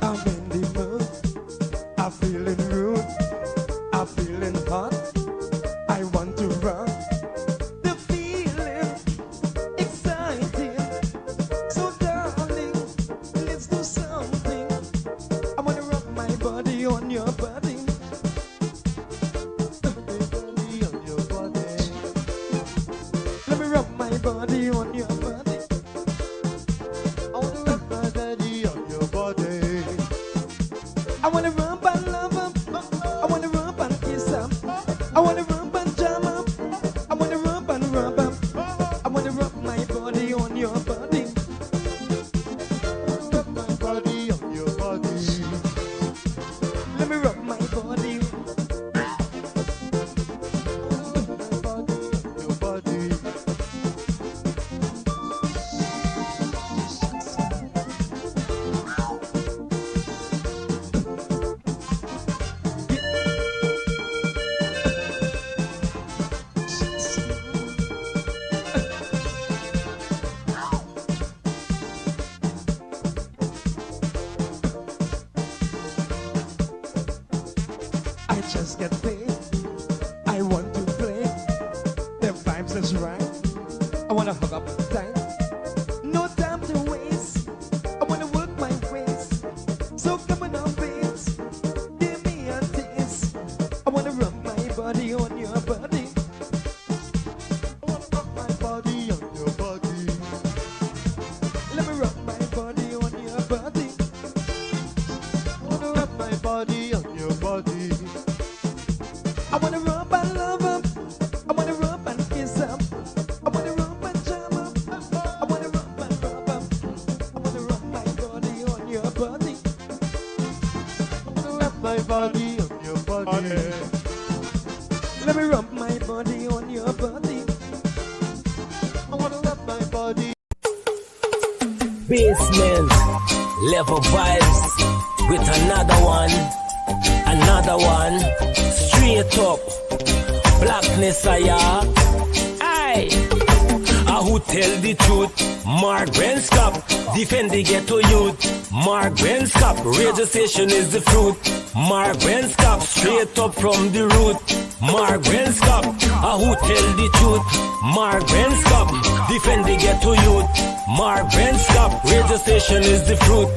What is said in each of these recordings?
I'm in the mood, I'm feeling rude, I'm feeling hot, I want to run. The feeling exciting, so darling, let's do something. I wanna rub my body on your body. Body on your body. Let me rub my body on your body. I wanna rub my body on your body. I wanna rub and love him. I wanna rub and kiss him. I wanna rub and jam him. I wanna rub and rub him. I wanna rub my body on your body. Rub my body on your body. Let me rub my body. Rub my body on your body. I just get paid. I want to play. The vibes is right. I wanna hug up tight. No time to waste. I wanna work my ways. So come on up, babes. Give me a taste. I wanna rub my body on your body. I wanna rub my body on your body. Let me rub my body on your body. I wanna rub my body on your body. I wanna rub and love him. I wanna rub and kiss him. I wanna rub and jam him. I wanna rub and rub him. I wanna rub my body on your body. I wanna rub my body on your body. Let me rub my body on your body. I wanna rub my body. Basement level vibes with another one, straight up blackness. Aye, who tell the truth? Mark Brenscop, defend the ghetto youth. Mark Brenscop, radio station is the fruit. Mark Brenscop, straight up from the root. Mark Brenscop, who tell the truth? Mark Brenscop, defend the ghetto youth. Mark Brenscop, radio station is the fruit.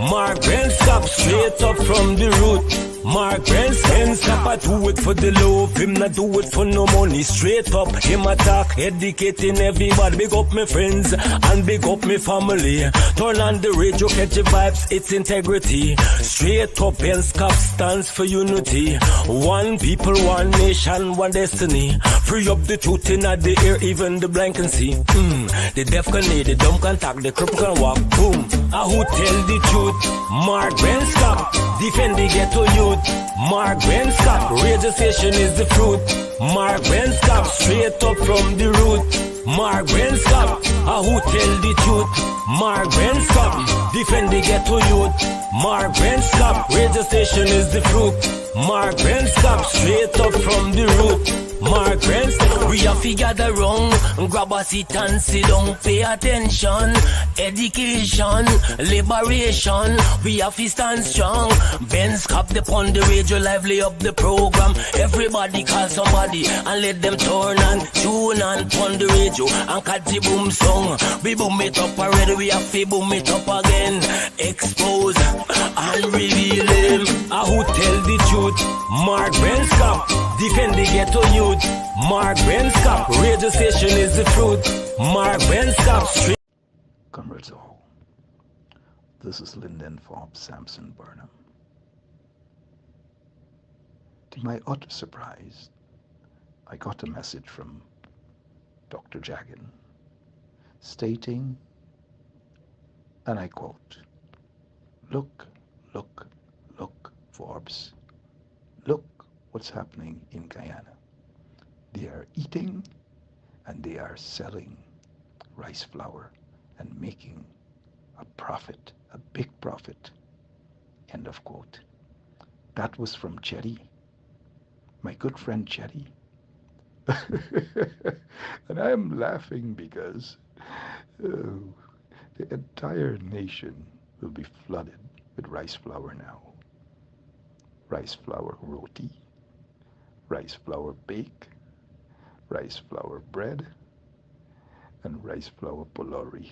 Mark Brenscop, straight up from the root. Mark Brenscop, I do it for the love, him not do it for no money. Straight up, him attack, educating everybody. Big up my friends and big up my family. Turn on the radio, catch the vibes, it's integrity. Straight up, Brenscop stands for unity. One people, one nation, one destiny. Free up the truth in the air, even the blind can see. The deaf can hear, the dumb can talk, the cripple can walk. Boom, who tell the truth? Mark Brenscop, defend the ghetto youth. Mark Brenscop, radio station is the fruit. Mark Brenscop, straight up from the root. Mark Brenscop, who tell the truth? Mark Brenscop, defend the ghetto youth. Mark Brenscop, radio station is the fruit. Mark Brenscop, straight up from the root. Mark Brenscop, we have to gather wrong, grab a seat and sit down, pay attention. Education, liberation, we have to stand strong. Brenscop upon the radio, lively up the program. Everybody call somebody and let them turn and tune and on the radio and catch the boom song. We boom it up already, we have to boom it up again. Expose and reveal him. Who tell the truth? Mark Brenscop, defend the ghetto youth. Mark Brenscop, radio station is the fruit. Mark Brenscop, straight. Comrades all, This is Lyndon Forbes Sampson Burnham. To my utter surprise, I got a message from Dr. Jagan stating, and I quote, "Look, look, look, Forbes. Look what's happening in Guyana. They are eating and they are selling rice flour and making a profit, a big profit." End of quote. That was from Chetty, my good friend Chetty. And I am laughing because oh, the entire nation will be flooded with rice flour now. Rice flour roti, rice flour bake, rice flour bread, and rice flour polori.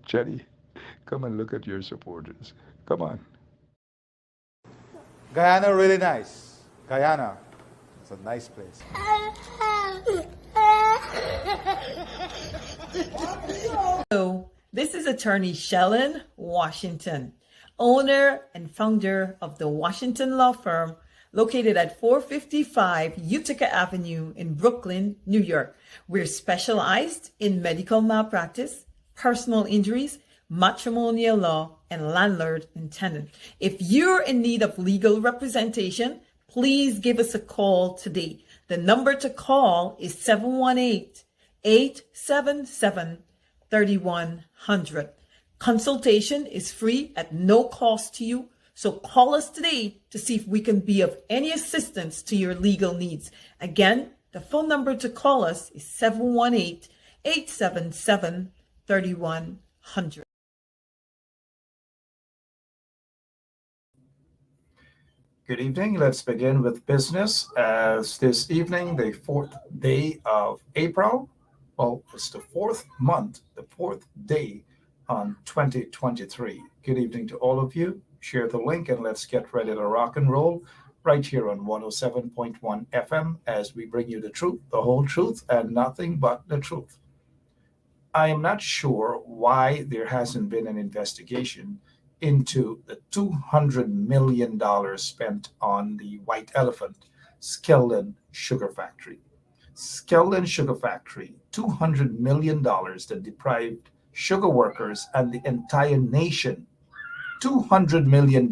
Chetty, come and look at your supporters. Come on. Guyana, really nice. Guyana, it's a nice place. Hello, this is attorney Shellen Washington, owner and founder of the Washington Law Firm located at 455 Utica Avenue in Brooklyn, New York. We're specialized in medical malpractice, personal injuries, matrimonial law, and landlord and tenant. If you're in need of legal representation, please give us a call today. The number to call is 718-877-3100. Consultation is free at no cost to you. So call us today to see if we can be of any assistance to your legal needs. Again, the phone number to call us is 718-877-3100. Good evening. Let's begin with business. As this evening, the fourth day of April, well, it's the fourth month, the fourth day on 2023. Good evening to all of you. Share the link and let's get ready to rock and roll right here on 107.1 FM as we bring you the truth, the whole truth, and nothing but the truth. I am not sure why there hasn't been an investigation into the $200 million spent on the White Elephant Skeldon Sugar Factory. Skeldon Sugar Factory, $200 million that deprived sugar workers and the entire nation. $200 million.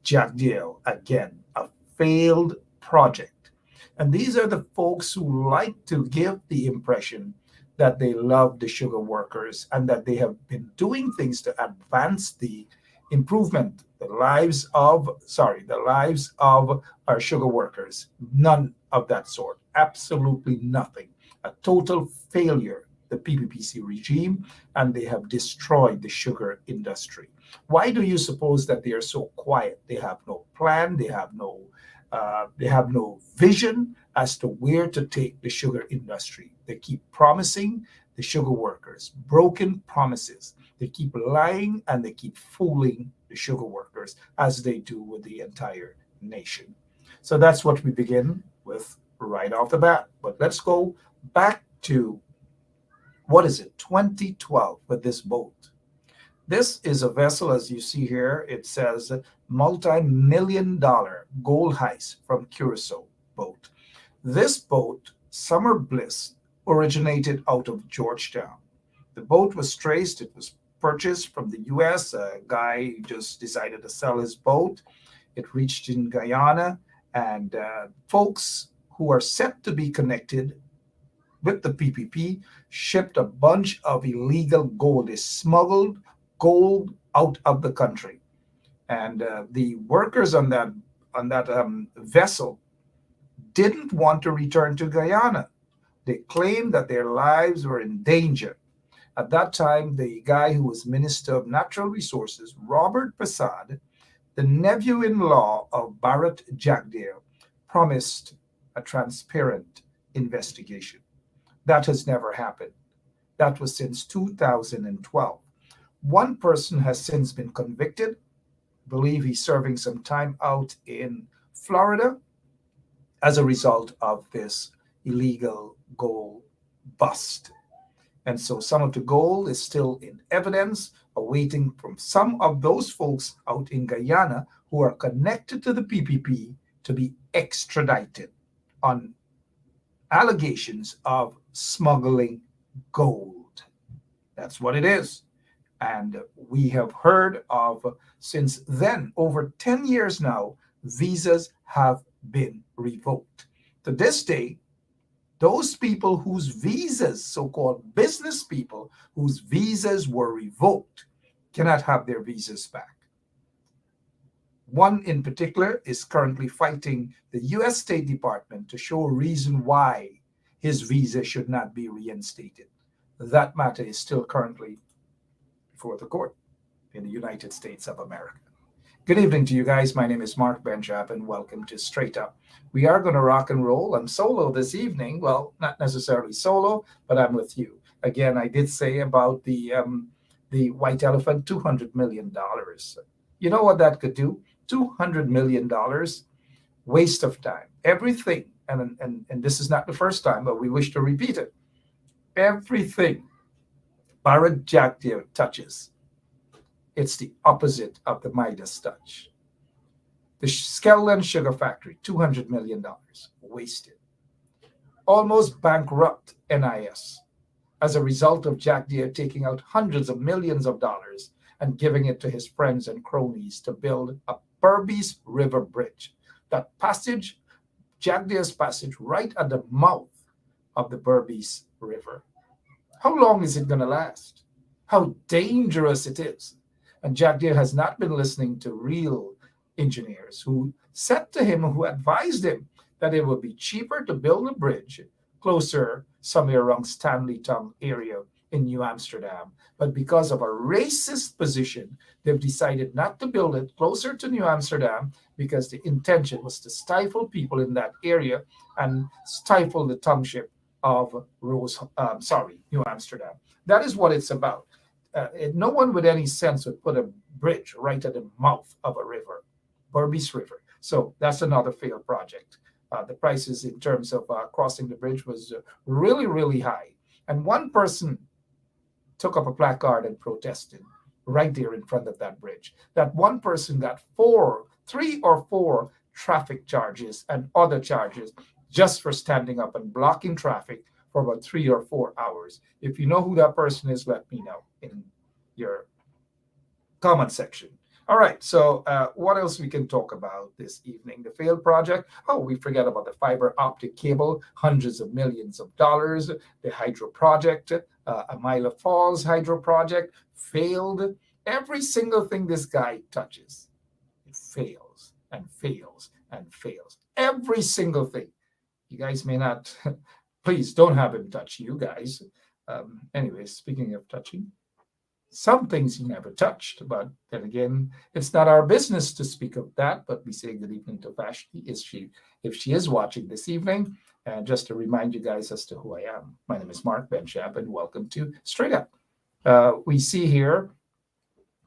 Jack Deal, again, a failed project. And these are the folks who like to give the impression that they love the sugar workers and that they have been doing things to advance the improvement, the lives of our sugar workers. None of that sort. Absolutely nothing. A total failure, the PPPC regime, and they have destroyed the sugar industry. Why do you suppose that they are so quiet? They have no plan. They have no vision as to where to take the sugar industry. They keep promising the sugar workers broken promises. They keep lying and they keep fooling the sugar workers as they do with the entire nation. So that's what we begin with right off the bat. But let's go back to, 2012 with this boat. This is a vessel, as you see here. It says multi-million-dollar gold heist from Curacao boat. This boat, Summer Bliss, originated out of Georgetown. The boat was traced. It was purchased from the U.S. A guy just decided to sell his boat. It reached in Guyana, and folks who are set to be connected with the PPP shipped a bunch of illegal gold. They smuggled gold out of the country, and the workers on that vessel didn't want to return to Guyana. They claimed that their lives were in danger. At that time, the guy who was Minister of Natural Resources, Robert Prasad, the nephew-in-law of Bharat Jagdeo, promised a transparent investigation. That has never happened. That was since 2012. One person has since been convicted. I believe he's serving some time out in Florida as a result of this illegal gold bust. And so some of the gold is still in evidence, awaiting from some of those folks out in Guyana who are connected to the PPP to be extradited on allegations of smuggling gold. That's what it is. And we have heard of, since then, over 10 years now, visas have been revoked. To this day, those people whose visas, so-called business people, whose visas were revoked, cannot have their visas back. One in particular is currently fighting the U.S. State Department to show a reason why his visa should not be reinstated. That matter is still currently before the court in the United States of America. Good evening to you guys. My name is Mark Benchap, and welcome to Straight Up. We are going to rock and roll. I'm solo this evening. Well, not necessarily solo, but I'm with you. Again, I did say about the white elephant, $200 million. You know what that could do? $200 million, waste of time. Everything, and this is not the first time, but we wish to repeat it. Everything Barrett Jack Deere touches, it's the opposite of the Midas touch. The Skelton Sugar Factory, $200 million, wasted. Almost bankrupt NIS as a result of Jack Deere taking out hundreds of millions of dollars and giving it to his friends and cronies to build a Berbice River Bridge. That passage, Jack Deere's passage, right at the mouth of the Berbice River. How long is it going to last? How dangerous it is. And Jack Deere has not been listening to real engineers who said to him, who advised him that it would be cheaper to build a bridge closer, somewhere around Stanley Town area in New Amsterdam. But because of a racist position, they've decided not to build it closer to New Amsterdam because the intention was to stifle people in that area and stifle the township of New Amsterdam. That is what it's about. No one with any sense would put a bridge right at the mouth of a river, Berbice River. So that's another failed project. The prices in terms of crossing the bridge was really, really high. And one person took up a placard and protested right there in front of that bridge. That one person got 3 or 4 traffic charges and other charges just for standing up and blocking traffic for about 3 or 4 hours. If you know who that person is, let me know in your comment section. All right, so what else we can talk about this evening? The failed project. Oh, we forget about the fiber optic cable, hundreds of millions of dollars. The hydro project, Amila Falls hydro project, failed. Every single thing this guy touches, it fails and fails and fails. Every single thing. You guys may not, please don't have him touch you guys. Anyway, speaking of touching, some things he never touched, but then again, it's not our business to speak of that, but we say good evening to Vashti, if she is watching this evening. And just to remind you guys as to who I am, my name is Mark Benchap, and welcome to Straight Up. We see here,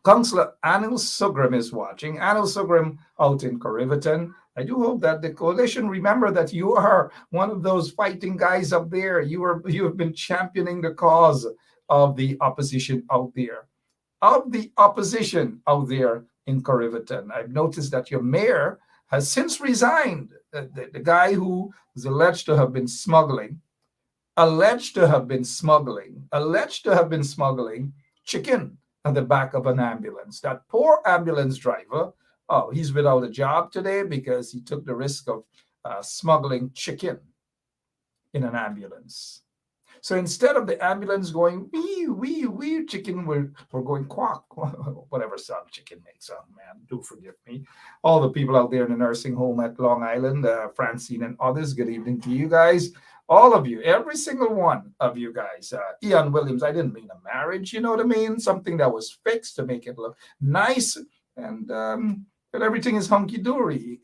Councillor Anil Sugram is watching. Anil Sugram out in Corriverton. I do hope that the coalition remember that you are one of those fighting guys up there. You have been championing the cause of the opposition out there. Of the opposition out there in Corriverton. I've noticed that your mayor has since resigned. The guy who is alleged to have been smuggling chicken on the back of an ambulance. That poor ambulance driver, he's without a job today because he took the risk of smuggling chicken in an ambulance. So instead of the ambulance going wee, wee, wee, chicken, we're going quack, whatever sound chicken makes. Oh, man, do forgive me. All the people out there in the nursing home at Long Island, Francine and others, good evening to you guys. All of you, every single one of you guys. Ian Williams, I didn't mean a marriage, you know what I mean? Something that was fixed to make it look nice, and that everything is hunky-dory.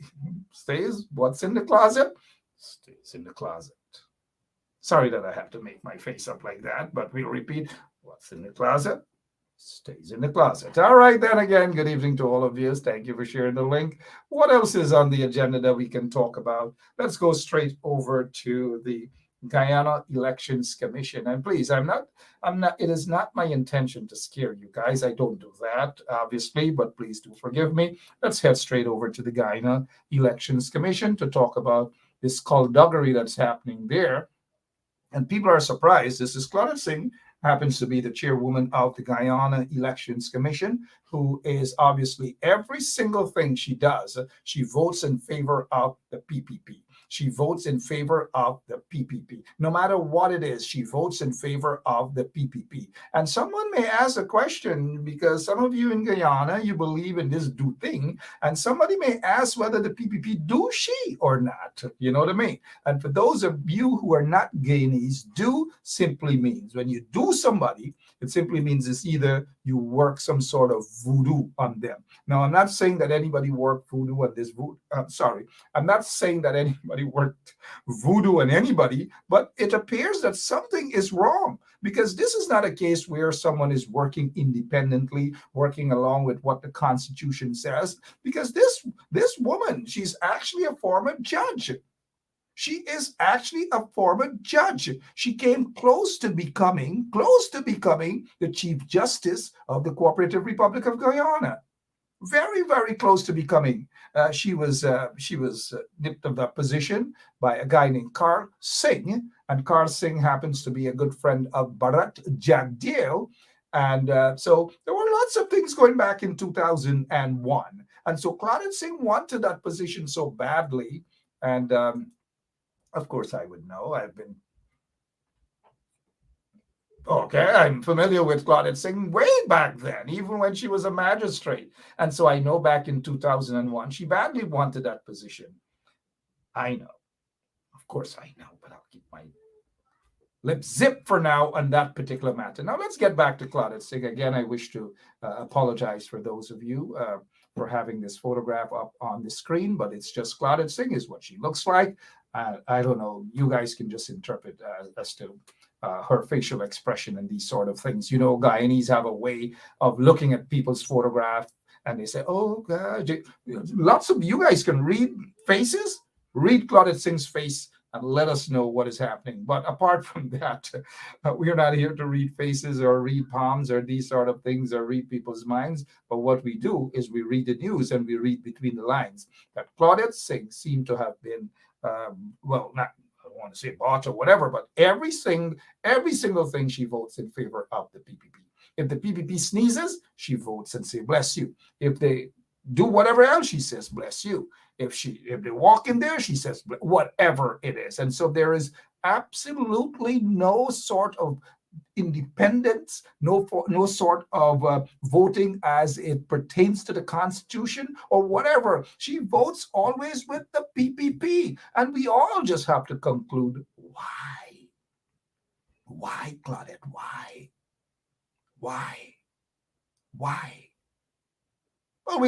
Stays, what's in the closet? Stays in the closet. Sorry that I have to make my face up like that, but we'll repeat. What's in the closet? Stays in the closet. All right, then again, good evening to all of you. Thank you for sharing the link. What else is on the agenda that we can talk about? Let's go straight over to the Guyana Elections Commission. And please, it is not my intention to scare you guys. I don't do that, obviously, but please do forgive me. Let's head straight over to the Guyana Elections Commission to talk about this skullduggery that's happening there. And people are surprised. This is Claudette Singh, happens to be the chairwoman of the Guyana Elections Commission, who is obviously every single thing she does, she votes in favor of the PPP. She votes in favor of the PPP. No matter what it is, she votes in favor of the PPP. And someone may ask a question, because some of you in Guyana, you believe in this do thing, and somebody may ask whether the PPP do she or not. You know what I mean? And for those of you who are not Guyanese, do simply means when you do somebody, it simply means it's either you work some sort of voodoo on them. Now, I'm not saying that anybody worked voodoo on this voodoo. I'm not saying that anybody worked voodoo on anybody, but it appears that something is wrong, because this is not a case where someone is working independently, working along with what the Constitution says, because this woman, she's actually a former judge. She is actually a former judge. She came close to becoming the Chief Justice of the Cooperative Republic of Guyana. Very, very close to becoming. She was nipped of that position by a guy named Karl Singh, and Karl Singh happens to be a good friend of Bharat Jagdeo. And so there were lots of things going back in 2001. And so Claudette Singh wanted that position so badly. And of course, I would know. I'm familiar with Claudette Singh way back then, even when she was a magistrate. And so I know back in 2001, she badly wanted that position. I know. Of course I know, but I'll keep my lip zip for now on that particular matter. Now let's get back to Claudette Singh. Again, I wish to apologize for those of you for having this photograph up on the screen, but it's just Claudette Singh is what she looks like. I don't know. You guys can just interpret as to her facial expression and these sort of things. You know, Guyanese have a way of looking at people's photograph and they say, oh, God. Lots of you guys can read faces. Read Claudette Singh's face and let us know what is happening. But apart from that, we're not here to read faces or read palms or these sort of things or read people's minds. But what we do is we read the news and we read between the lines that Claudette Singh seemed to have been, not, I don't want to say bought or whatever, but every single thing she votes in favor of the PPP. If the PPP sneezes, she votes and say, bless you. If they do whatever else, she says, bless you. If they walk in there, she says, whatever it is. And so there is absolutely no sort of independence, no sort of voting as it pertains to the Constitution or whatever. She votes always with the PPP. And we all just have to conclude, why? Why, Claudette? Why? Why? Why? Well,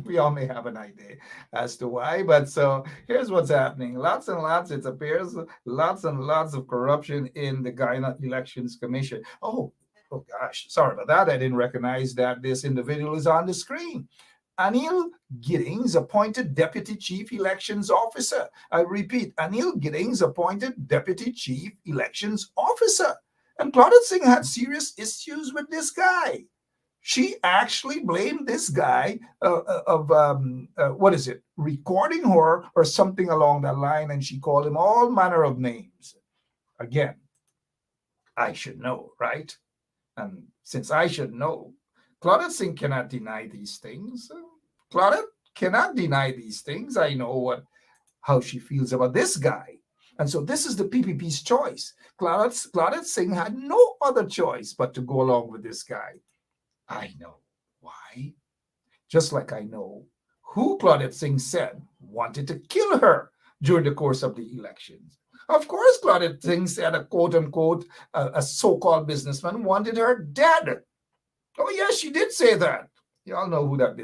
we all may have an idea as to why, but so here's what's happening. Lots and lots, it appears, lots and lots of corruption in the Guyana Elections Commission. Oh gosh, sorry about that. I didn't recognize that this individual is on the screen. Anil Giddings appointed Deputy Chief Elections Officer. I repeat, Anil Giddings appointed Deputy Chief Elections Officer. And Claudette Singh had serious issues with this guy. She actually blamed this guy of recording her or something along that line, and she called him all manner of names. Again, I should know, right? And since I should know, Claudette Singh cannot deny these things. Claudette cannot deny these things. I know how she feels about this guy. And so this is the PPP's choice. Claudette Singh had no other choice but to go along with this guy. I know why. Just like I know who Claudette Singh said wanted to kill her during the course of the elections. Of course, Claudette Singh said a quote-unquote, a so-called businessman wanted her dead. Oh, yes, she did say that. You all know who that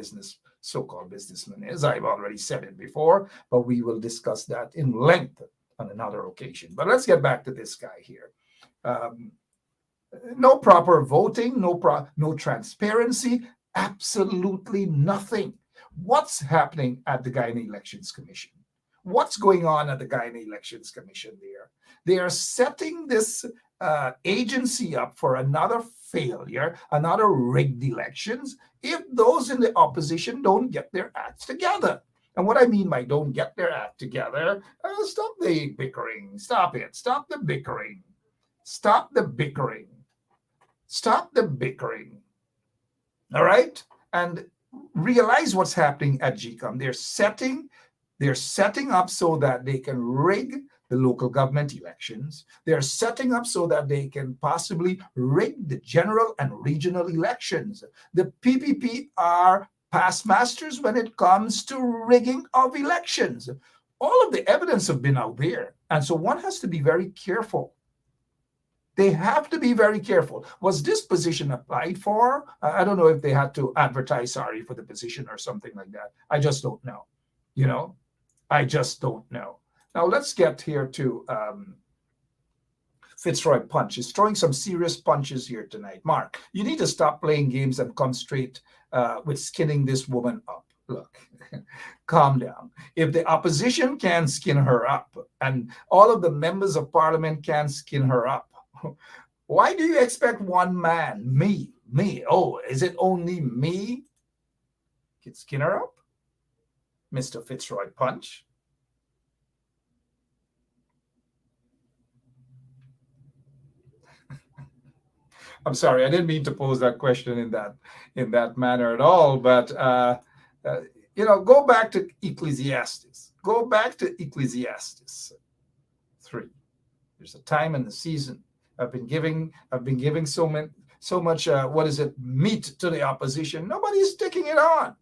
so-called businessman is. I've already said it before, but we will discuss that in length on another occasion. But let's get back to this guy here. No proper voting, no transparency, absolutely nothing. What's happening at the Guyana Elections Commission? What's going on at the Guyana Elections Commission there? They are setting this agency up for another failure, another rigged elections, if those in the opposition don't get their acts together. And what I mean by don't get their act together, stop the bickering. Stop it. Stop the bickering. Stop the bickering. Stop the bickering. All right? And realize what's happening at GCOM. They're setting up so that they can rig the local government elections. They're setting up so that they can possibly rig the general and regional elections. The PPP are past masters when it comes to rigging of elections. All of the evidence have been out there. And so one has to be very careful. They have to be very careful. Was this position applied for? I don't know if they had to advertise, for the position or something like that. I just don't know. I just don't know. Now let's get here to Fitzroy Punch. He's throwing some serious punches here tonight. Mark, you need to stop playing games and come straight with skinning this woman up. Look, calm down. If the opposition can skin her up and all of the members of parliament can skin her up, why do you expect one man, me? Oh, is it only me can skin her up? Mr. Fitzroy Punch. I'm sorry, I didn't mean to pose that question in that manner at all. But go back to Ecclesiastes. Go back to Ecclesiastes 3. There's a time in the season. I've been giving so much meat to the opposition. Nobody's taking it on.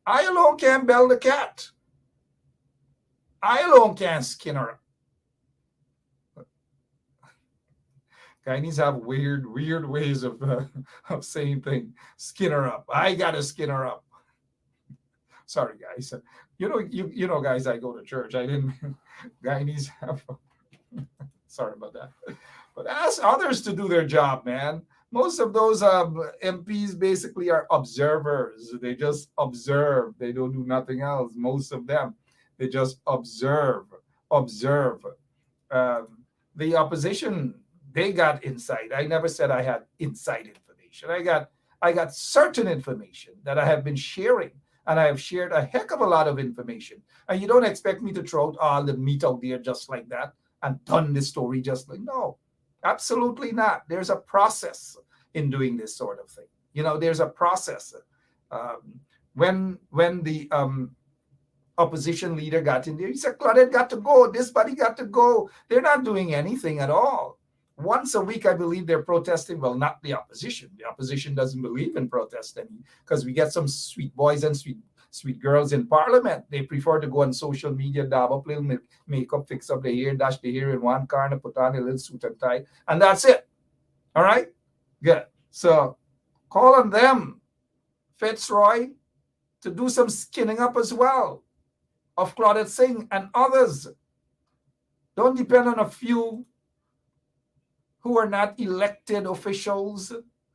I alone can't bell the cat. I alone can't skin her. Guyanese have weird ways of saying things. Skin her up. I gotta skin her up. Sorry, guys. You know, guys, I go to church. I didn't. Guyanese have. Sorry about that. But ask others to do their job, man. Most of those MPs basically are observers. They just observe. They don't do nothing else. Most of them, they just observe. The opposition, they got insight. I never said I had inside information. I got certain information that I have been sharing, and I have shared a heck of a lot of information. And you don't expect me to throw out all the meat out there just like that and done this story just like, no, absolutely not. There's a process in doing this sort of thing. There's a process. When the opposition leader got in there, he said, Claudette got to go. This body got to go. They're not doing anything at all. Once a week, I believe they're protesting. Well, not the opposition. The opposition doesn't believe in protesting because we get some sweet boys and sweet girls in parliament. They prefer to go on social media, dab up, little makeup, fix up their hair, dash their hair in one corner, put on a little suit and tie, and that's it. All right? Good. So call on them, Fitzroy, to do some skinning up as well of Claudette Singh and others. Don't depend on a few who are not elected officials,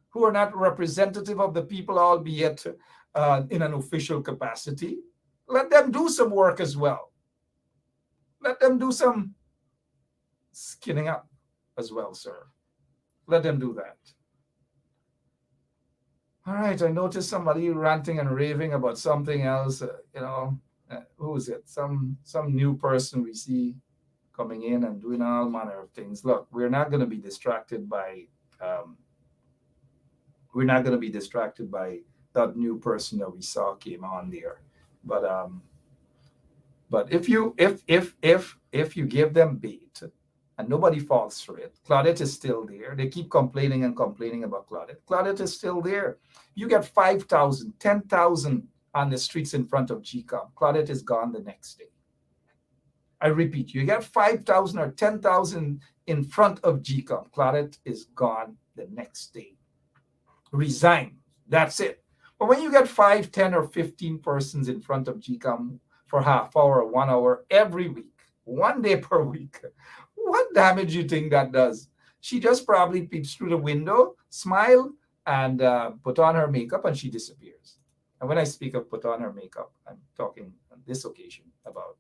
who are not representative of the people, albeit in an official capacity. Let them do some work as well. Let them do some skinning up as well, sir. Let them do that. All right, I noticed somebody ranting and raving about something else. Who is it? Some new person we see coming in and doing all manner of things. Look, we're not going to be distracted by that new person that we saw came on there. But if you give them bait and nobody falls for it, Claudette is still there. They keep complaining about Claudette. Claudette is still there. You get 5,000, 10,000 on the streets in front of GCOM. Claudette is gone the next day. I repeat, you get 5,000 or 10,000 in front of GCOM. Claudette is gone the next day. Resign. That's it. But when you get 5, 10, or 15 persons in front of GCOM for half hour, 1 hour every week, 1 day per week, what damage do you think that does? She just probably peeps through the window, smile, and put on her makeup, and she disappears. And when I speak of put on her makeup, I'm talking on this occasion about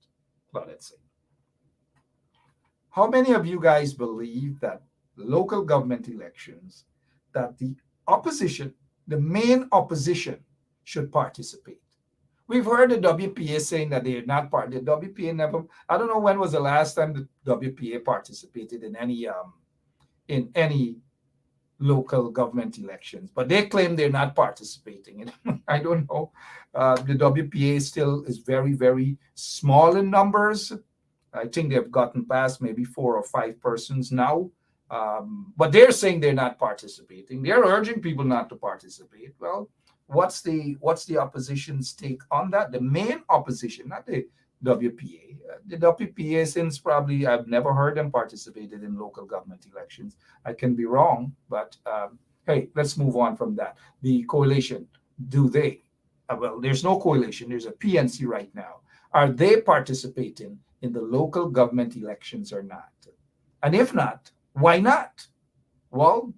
Well, let's see. How many of you guys believe that local government elections, that the opposition, the main opposition, should participate? We've heard the WPA saying that they're not part. The WPA never. I don't know when was the last time the WPA participated in any local government elections, but they claim they're not participating. And I don't know. The WPA still is very, very small in numbers. I think they've gotten past maybe 4 or 5 persons now. But they're saying they're not participating. They're urging people not to participate. Well, what's the opposition's take on that? The main opposition, not the WPA. The WPA, since probably I've never heard them participated in local government elections. I can be wrong, but hey, let's move on from that. The coalition, do they? Well, there's no coalition. There's a PNC right now. Are they participating in the local government elections or not? And if not, why not? Well,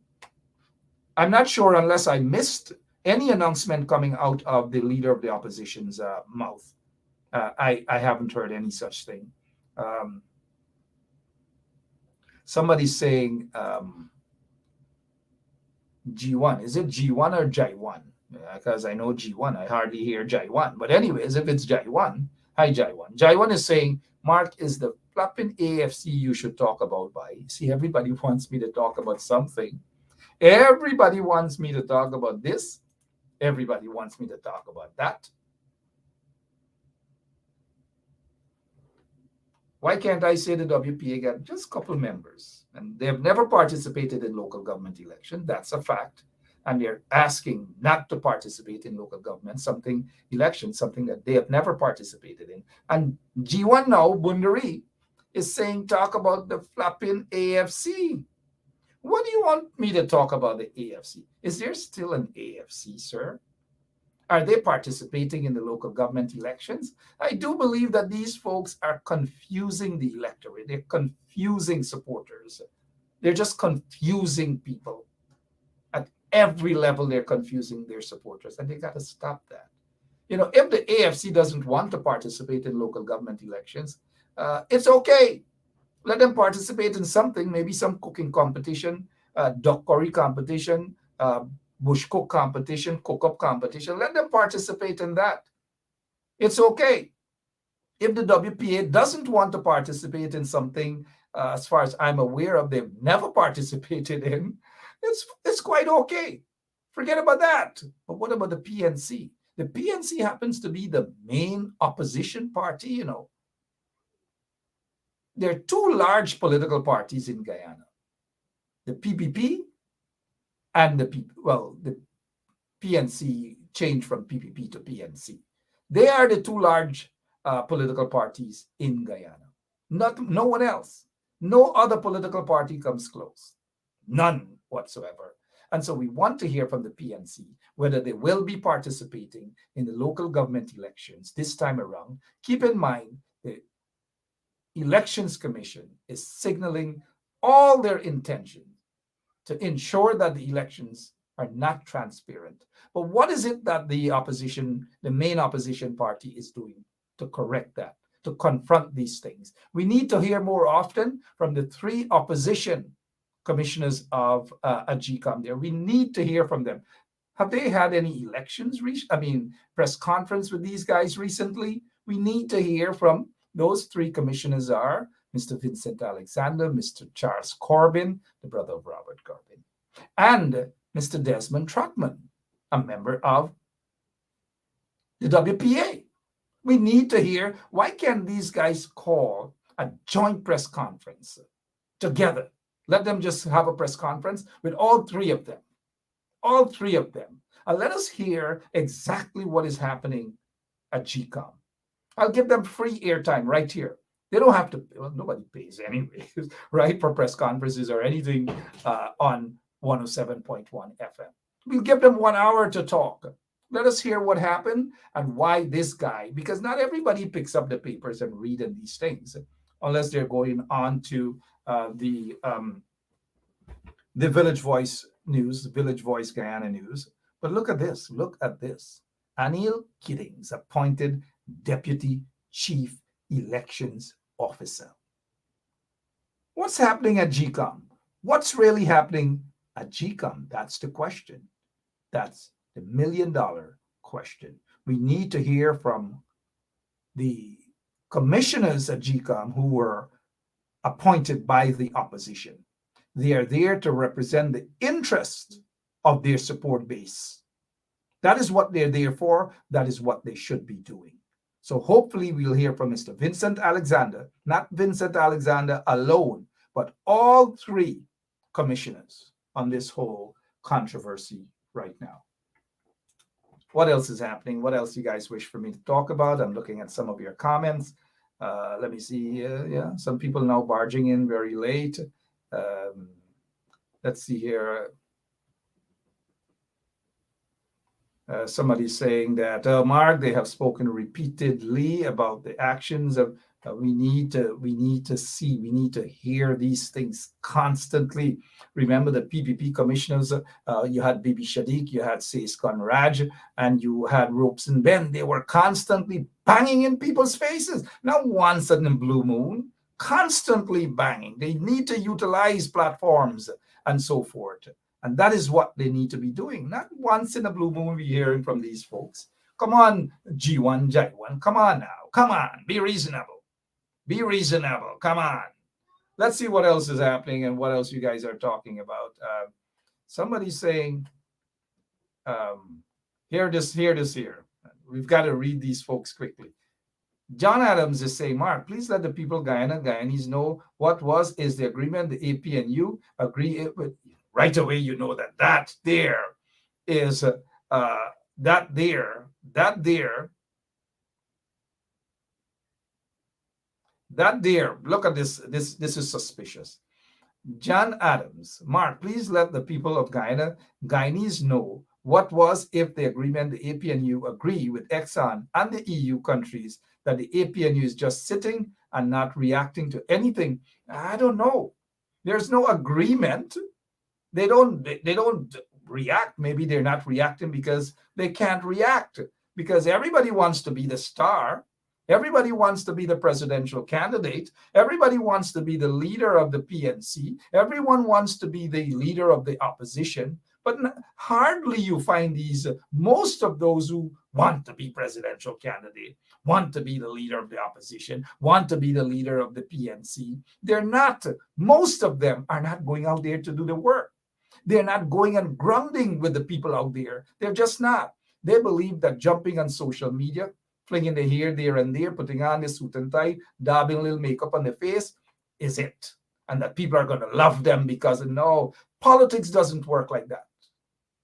I'm not sure unless I missed any announcement coming out of the leader of the opposition's mouth. I haven't heard any such thing. Somebody's saying G1. Is it G1 or J1? Because I know G1. I hardly hear J1. But anyways, if it's J1, hi J1. J1 is saying, Mark, is the flapping AFC you should talk about by? See, everybody wants me to talk about something. Everybody wants me to talk about this. Everybody wants me to talk about that. Why can't I say the WPA got just a couple members and they've never participated in local government election? That's a fact. And they're asking not to participate in local government, something that they have never participated in. And G1 now, Bundari, is saying talk about the flapping AFC. What do you want me to talk about the AFC? Is there still an AFC, sir? Are they participating in the local government elections? I do believe that these folks are confusing the electorate. They're confusing supporters. They're just confusing people. At every level, they're confusing their supporters, and they got to stop that. You know, if the AFC doesn't want to participate in local government elections, it's okay. Let them participate in something, maybe some cooking competition, duck curry competition, bush cook competition, cook-up competition. Let them participate in that. It's okay. If the WPA doesn't want to participate in something, as far as I'm aware of, they've never participated in, it's quite okay. Forget about that. But what about the PNC? The PNC happens to be the main opposition party, you know. There are 2 large political parties in Guyana, the PPP and the PNC changed from PPP to PNC. They are the 2 large political parties in Guyana. No one else. No other political party comes close. None whatsoever. And so we want to hear from the PNC whether they will be participating in the local government elections this time around. Keep in mind, the Elections Commission is signaling all their intention to ensure that the elections are not transparent. But what is it that the opposition, the main opposition party, is doing to correct that, to confront these things? We need to hear more often from the 3 opposition commissioners of GCOM there. We need to hear from them. Have they had any elections, press conference with these guys recently? We need to hear from those 3 commissioners are Mr. Vincent Alexander, Mr. Charles Corbin, the brother of Robert Corbin, and Mr. Desmond Trotman, a member of the WPA. We need to hear, why can't these guys call a joint press conference together? Let them just have a press conference with all 3 of them. All 3 of them. And let us hear exactly what is happening at GCOM. I'll give them free airtime right here. They don't have to, well, nobody pays anyway, right, for press conferences or anything on 107.1 FM. We'll give them 1 hour to talk. Let us hear what happened and why this guy, because not everybody picks up the papers and reading these things, unless they're going on to the Village Voice News, Village Voice Guyana News. But look at this. Anil Giddings appointed Deputy Chief elections officer. What's happening at GCOM? What's really happening at GCOM? That's the question. That's the million-dollar question. We need to hear from the commissioners at GCOM who were appointed by the opposition. They are there to represent the interest of their support base. That is what they're there for. That is what they should be doing. So hopefully we'll hear from Mr. Vincent Alexander, not Vincent Alexander alone, but all three commissioners on this whole controversy right now. What else is happening? What else you guys wish for me to talk about? I'm looking at some of your comments. Let me see. Yeah, some people now barging in very late. Let's see here. Somebody's saying that, Mark, they have spoken repeatedly about the actions of we need to see, we need to hear these things constantly. Remember the PPP commissioners, you had Bibi Shadiq, you had Sais Conraj, and you had Robeson Ben. They were constantly banging in people's faces. Not once in a blue moon, constantly banging. They need to utilize platforms and so forth. And that is what they need to be doing. Not once in a blue moon we're hearing from these folks. Come on, G1, J1, come on now. Come on, be reasonable. Be reasonable. Come on. Let's see what else is happening and what else you guys are talking about. Somebody's saying, here. We've got to read these folks quickly. John Adams is saying, Mark, please let the people Guyanese know what is the agreement the AP and you agree with. Right away, you know that there is that there. Look at this. This is suspicious. John Adams, Mark, please let the people of Guyanese know what was if the agreement the APNU agree with Exxon and the EU countries that the APNU is just sitting and not reacting to anything. I don't know. There's no agreement. They don't react. Maybe they're not reacting because they can't react, because everybody wants to be the star. Everybody wants to be the presidential candidate. Everybody wants to be the leader of the PNC. Everyone wants to be the leader of the opposition. But hardly you find most of those who want to be presidential candidate, want to be the leader of the opposition, want to be the leader of the PNC. They're not. Most of them are not going out there to do the work. They're not going and grounding with the people out there. They're just not. They believe that jumping on social media, flinging the hair there and there, putting on the suit and tie, dabbing a little makeup on their face is it. And that people are going to love them because no, politics doesn't work like that.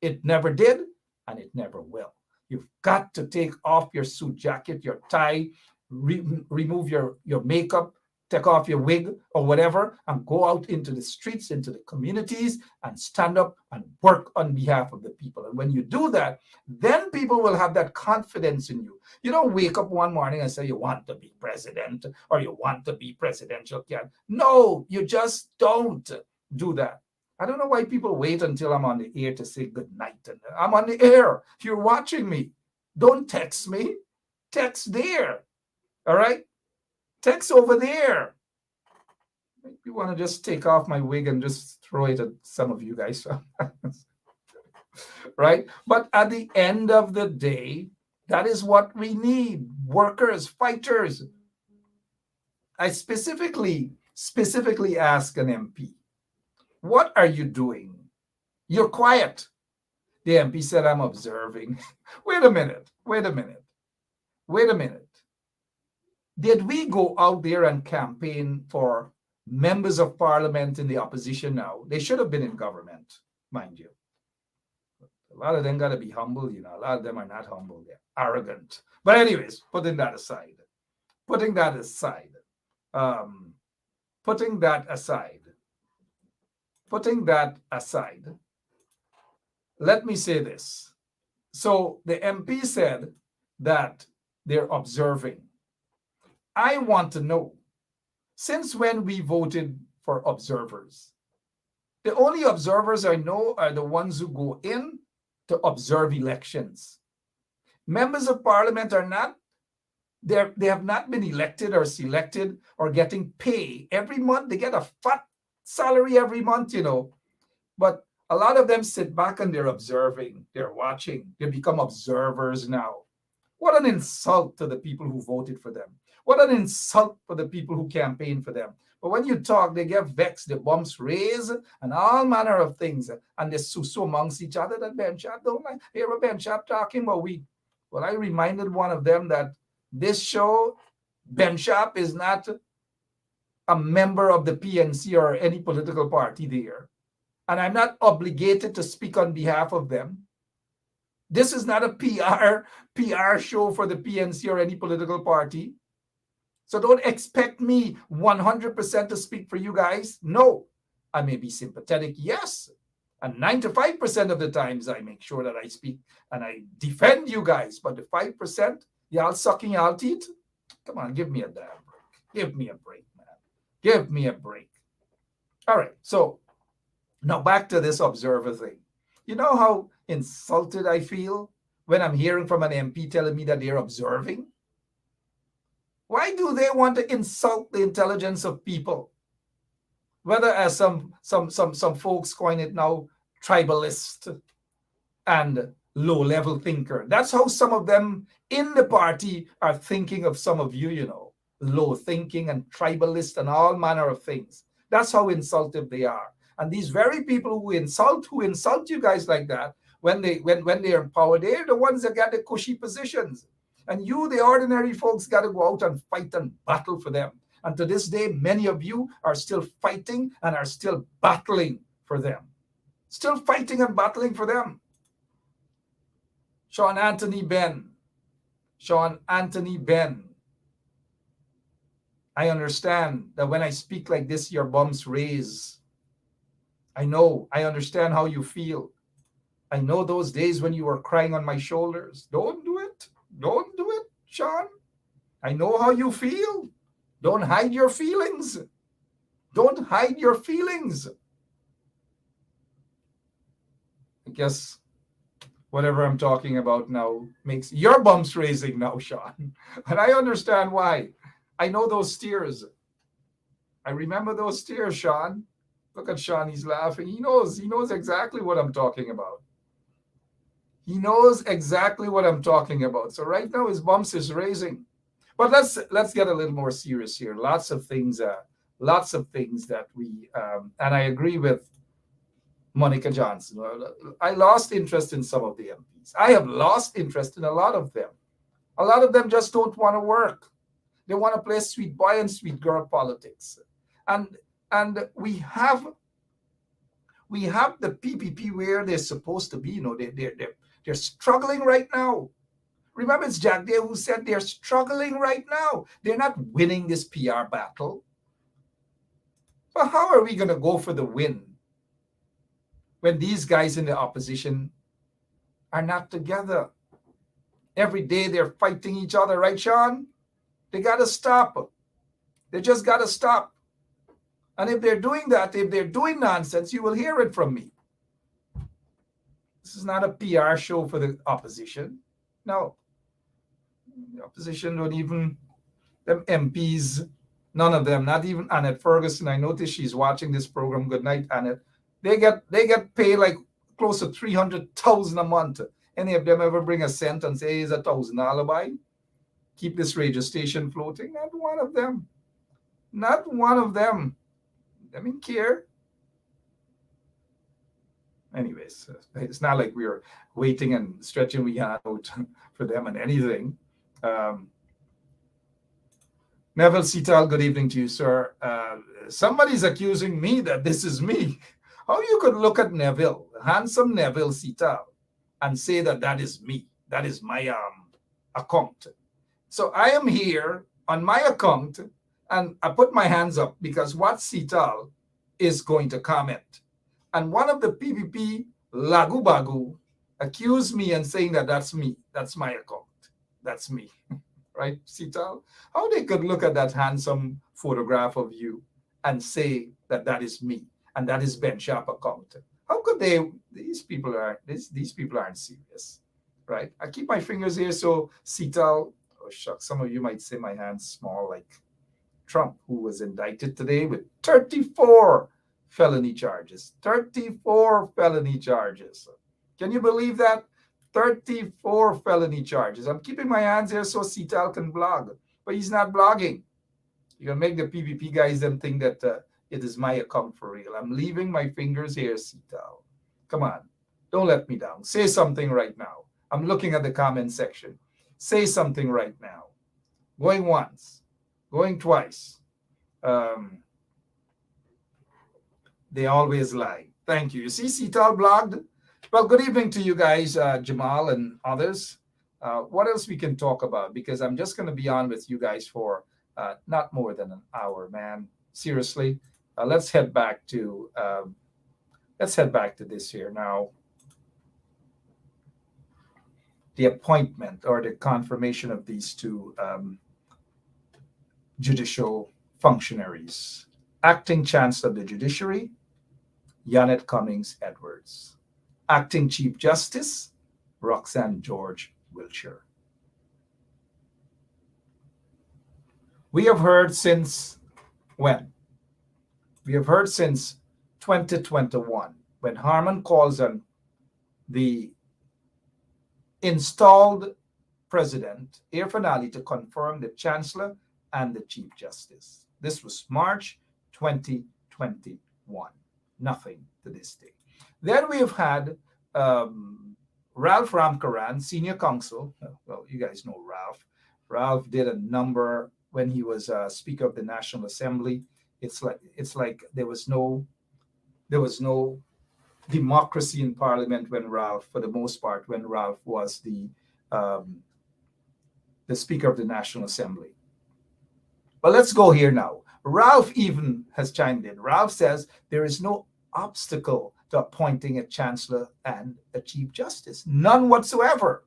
It never did, and it never will. You've got to take off your suit jacket, your tie, remove your makeup, take off your wig or whatever, and go out into the streets, into the communities, and stand up and work on behalf of the people. And when you do that, then people will have that confidence in you. You don't wake up one morning and say you want to be president or you want to be presidential candidate. No, you just don't do that. I don't know why people wait until I'm on the air to say good night. I'm on the air. If you're watching me, don't text me. Text there. All right? Text over there. You want to just take off my wig and just throw it at some of you guys. Right? But at the end of the day, that is what we need. Workers, fighters. I specifically ask an MP, what are you doing? You're quiet. The MP said, I'm observing. Wait a minute. Did we go out there and campaign for members of parliament in the opposition now? They should have been in government, mind you. A lot of them got to be humble, A lot of them are not humble. They're arrogant. But anyways, putting that aside, let me say this. So the MP said that they're observing. I want to know, since when we voted for observers? The only observers I know are the ones who go in to observe elections. Members of parliament are not They have not been elected or selected or getting pay every month. They get a fat salary every month, But a lot of them sit back and they're observing, they're watching, they become observers now. What an insult to the people who voted for them. What an insult for the people who campaigned for them. But when you talk, they get vexed, the bumps raise, and all manner of things. And they sue amongst each other that Ben Chap don't like. Hear a Ben Chap talking about we. Well, I reminded one of them that this show, Ben Chap is not a member of the PNC or any political party there. And I'm not obligated to speak on behalf of them. This is not a PR show for the PNC or any political party. So don't expect me 100% to speak for you guys. No, I may be sympathetic, yes. And 95% of the times I make sure that I speak and I defend you guys. But the 5%, y'all sucking y'all teeth? Come on, give me a damn break. Give me a break, man. Give me a break. All right, so now back to this observer thing. You know how insulted I feel when I'm hearing from an MP telling me that they're observing? Why do they want to insult the intelligence of people? Whether as some folks coin it now, tribalist and low-level thinker. That's how some of them in the party are thinking of some of you, low thinking and tribalist and all manner of things. That's how insultive they are. And these very people who insult you guys like that, when they're in power, they're the ones that got the cushy positions. And you, the ordinary folks, got to go out and fight and battle for them. And to this day, many of you are still fighting and are still battling for them. Still fighting and battling for them. Sean Anthony Ben. I understand that when I speak like this, your bums raise. I understand how you feel. I know those days when you were crying on my shoulders. Don't do it. Don't do it, Sean. I know how you feel. Don't hide your feelings. Don't hide your feelings. I guess whatever I'm talking about now makes your bumps raising now, Sean. And I understand why. I know those tears. I remember those tears, Sean. Look at Sean, he's laughing. He knows exactly what I'm talking about. He knows exactly what I'm talking about. So right now his bumps is raising. But let's get a little more serious here. Lots of things that we and I agree with Monica Johnson. I lost interest in some of the MPs. I have lost interest in a lot of them. A lot of them just don't want to work. They want to play sweet boy and sweet girl politics. And we have the PPP where they're supposed to be. They're struggling right now. Remember, it's Jack there who said they're struggling right now. They're not winning this PR battle. But how are we going to go for the win when these guys in the opposition are not together? Every day they're fighting each other, right, Sean? They got to stop. They just got to stop. And if they're doing that, if they're doing nonsense, you will hear it from me. This is not a PR show for the opposition. No. The opposition don't even, them MPs, none of them, not even Annette Ferguson. I noticed she's watching this program. Good night, Annette. They get paid like close to $300,000 a month. Any of them ever bring a cent and say, "Here's $1,000 alibi? Keep this radio station floating"? Not one of them. Not one of them. I mean, care. Anyways, it's not like we're waiting and stretching we out for them and anything. Neville Sital, good evening to you, sir. Somebody's accusing me that this is me. How you could look at Neville, handsome Neville Sital, and say that that is me. That is my account. So I am here on my account, and I put my hands up because what Sital is going to comment. And one of the PPP Lagu Bagu accused me and saying that that's me. That's my account. That's me. Right, Sital? How they could look at that handsome photograph of you and say that that is me and that is Ben Sharp account? How could they? These people aren't serious, right? I keep my fingers here so Sital, Oh, shucks. Some of you might say my hand's small, like Trump, who was indicted today with 34 felony charges. 34 felony charges. Can you believe that? 34 felony charges. I'm keeping my hands here so Cital can blog, but he's not blogging. You're going to make the PPP guys them think that it is my account for real. I'm leaving my fingers here, Cital. Come on. Don't let me down. Say something right now. I'm looking at the comment section. Say something right now. Going once. Going twice. They always lie. Thank you. You see, Cital blogged? Well, good evening to you guys, Jamal and others. What else we can talk about? Because I'm just going to be on with you guys for not more than an hour, man. Seriously. Let's head back to this here now. The appointment or the confirmation of these two judicial functionaries. Acting Chancellor of the Judiciary, Janet Cummings Edwards. Acting Chief Justice, Roxanne George Wiltshire. We have heard since when? We have heard since 2021, when Harman calls on the installed president, Irfan Ali, to confirm the Chancellor and the Chief Justice. This was March 2021. Nothing to this day. Then we have had Ralph Ramkaran, senior counsel. Well, you guys know Ralph. Ralph did a number when he was Speaker of the National Assembly. It's like there was no democracy in Parliament when Ralph, for the most part, when Ralph was the Speaker of the National Assembly. But let's go here now. Ralph even has chimed in. Ralph says there is no obstacle to appointing a Chancellor and a Chief Justice. None whatsoever.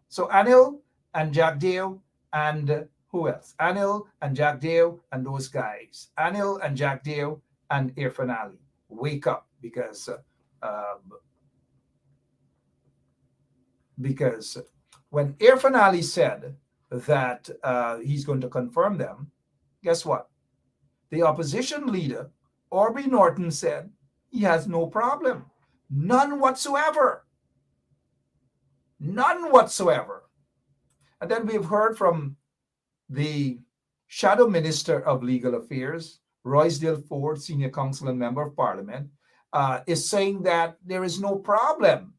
So Anil and Jagdeo and who else? Anil and Jagdeo and those guys. Anil and Jagdeo and Irfan Ali. Wake up, because when Irfan Ali said that he's going to confirm them, guess what? The opposition leader, Aubrey Norton, said he has no problem. None whatsoever. None whatsoever. And then we've heard from the Shadow Minister of Legal Affairs, Roysdale Ford, Senior Counsel and Member of Parliament, is saying that there is no problem,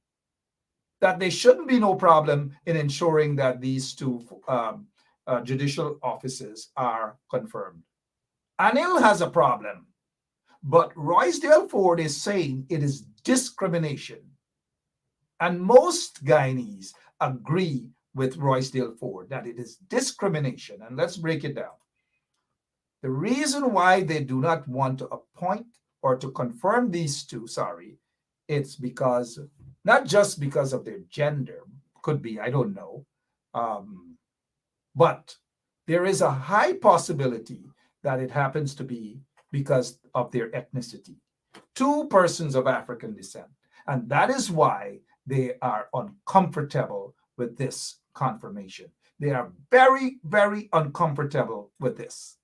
that there shouldn't be no problem in ensuring that these two judicial offices are confirmed. Anil has a problem, but Roysdale Ford is saying it is discrimination. And most Guyanese agree with Roysdale Ford that it is discrimination. And let's break it down. The reason why they do not want to appoint or to confirm these two, it's because, not just because of their gender, could be, I don't know, but there is a high possibility that it happens to be because of their ethnicity. Two persons of African descent. And that is why they are uncomfortable with this confirmation. They are very, very uncomfortable with this.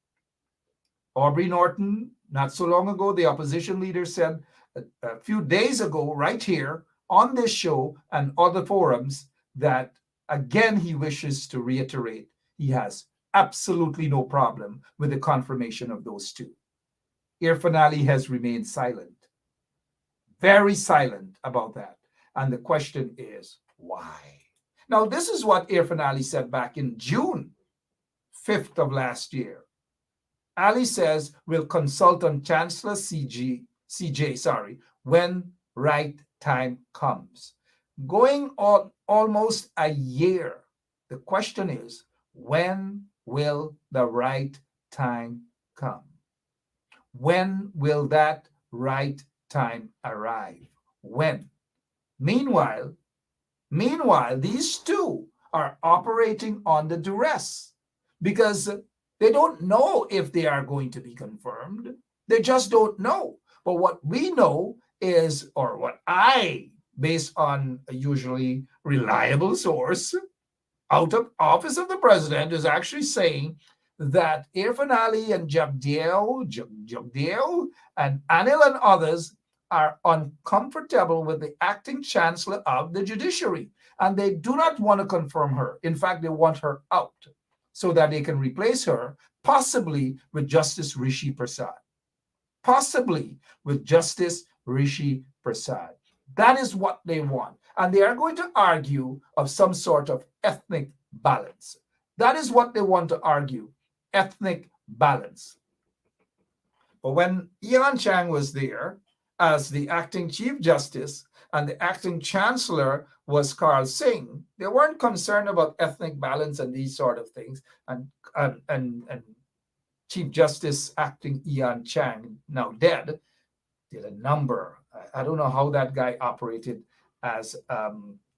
Aubrey Norton, not so long ago, the opposition leader, said a few days ago, right here on this show and other forums, that again he wishes to reiterate he has absolutely no problem with the confirmation of those two. Irfan Ali has remained silent, very silent about that. And the question is, why? Now, this is what Irfan Ali said back in June 5th of last year. Ali says we'll consult on Chancellor CJ, when right time comes. Going on almost a year. The question is, when will the right time come? When will that right time arrive? When? Meanwhile, these two are operating under duress because they don't know if they are going to be confirmed. They just don't know. But what we know is, or what I, based on a usually reliable source, out of office of the president is actually saying that Irfan Ali and Jagdeo and Anil and others are uncomfortable with the acting chancellor of the judiciary, and they do not want to confirm her. In fact, they want her out so that they can replace her, possibly with Justice Rishi Prasad. Possibly with Justice Rishi Prasad. That is what they want. And they are going to argue of some sort of ethnic balance. That is what they want to argue, ethnic balance. But when Ian Chang was there as the acting Chief Justice and the acting Chancellor was Karl Singh, they weren't concerned about ethnic balance and these sort of things. And Chief Justice acting Ian Chang, now dead, did a number. I don't know how that guy operated as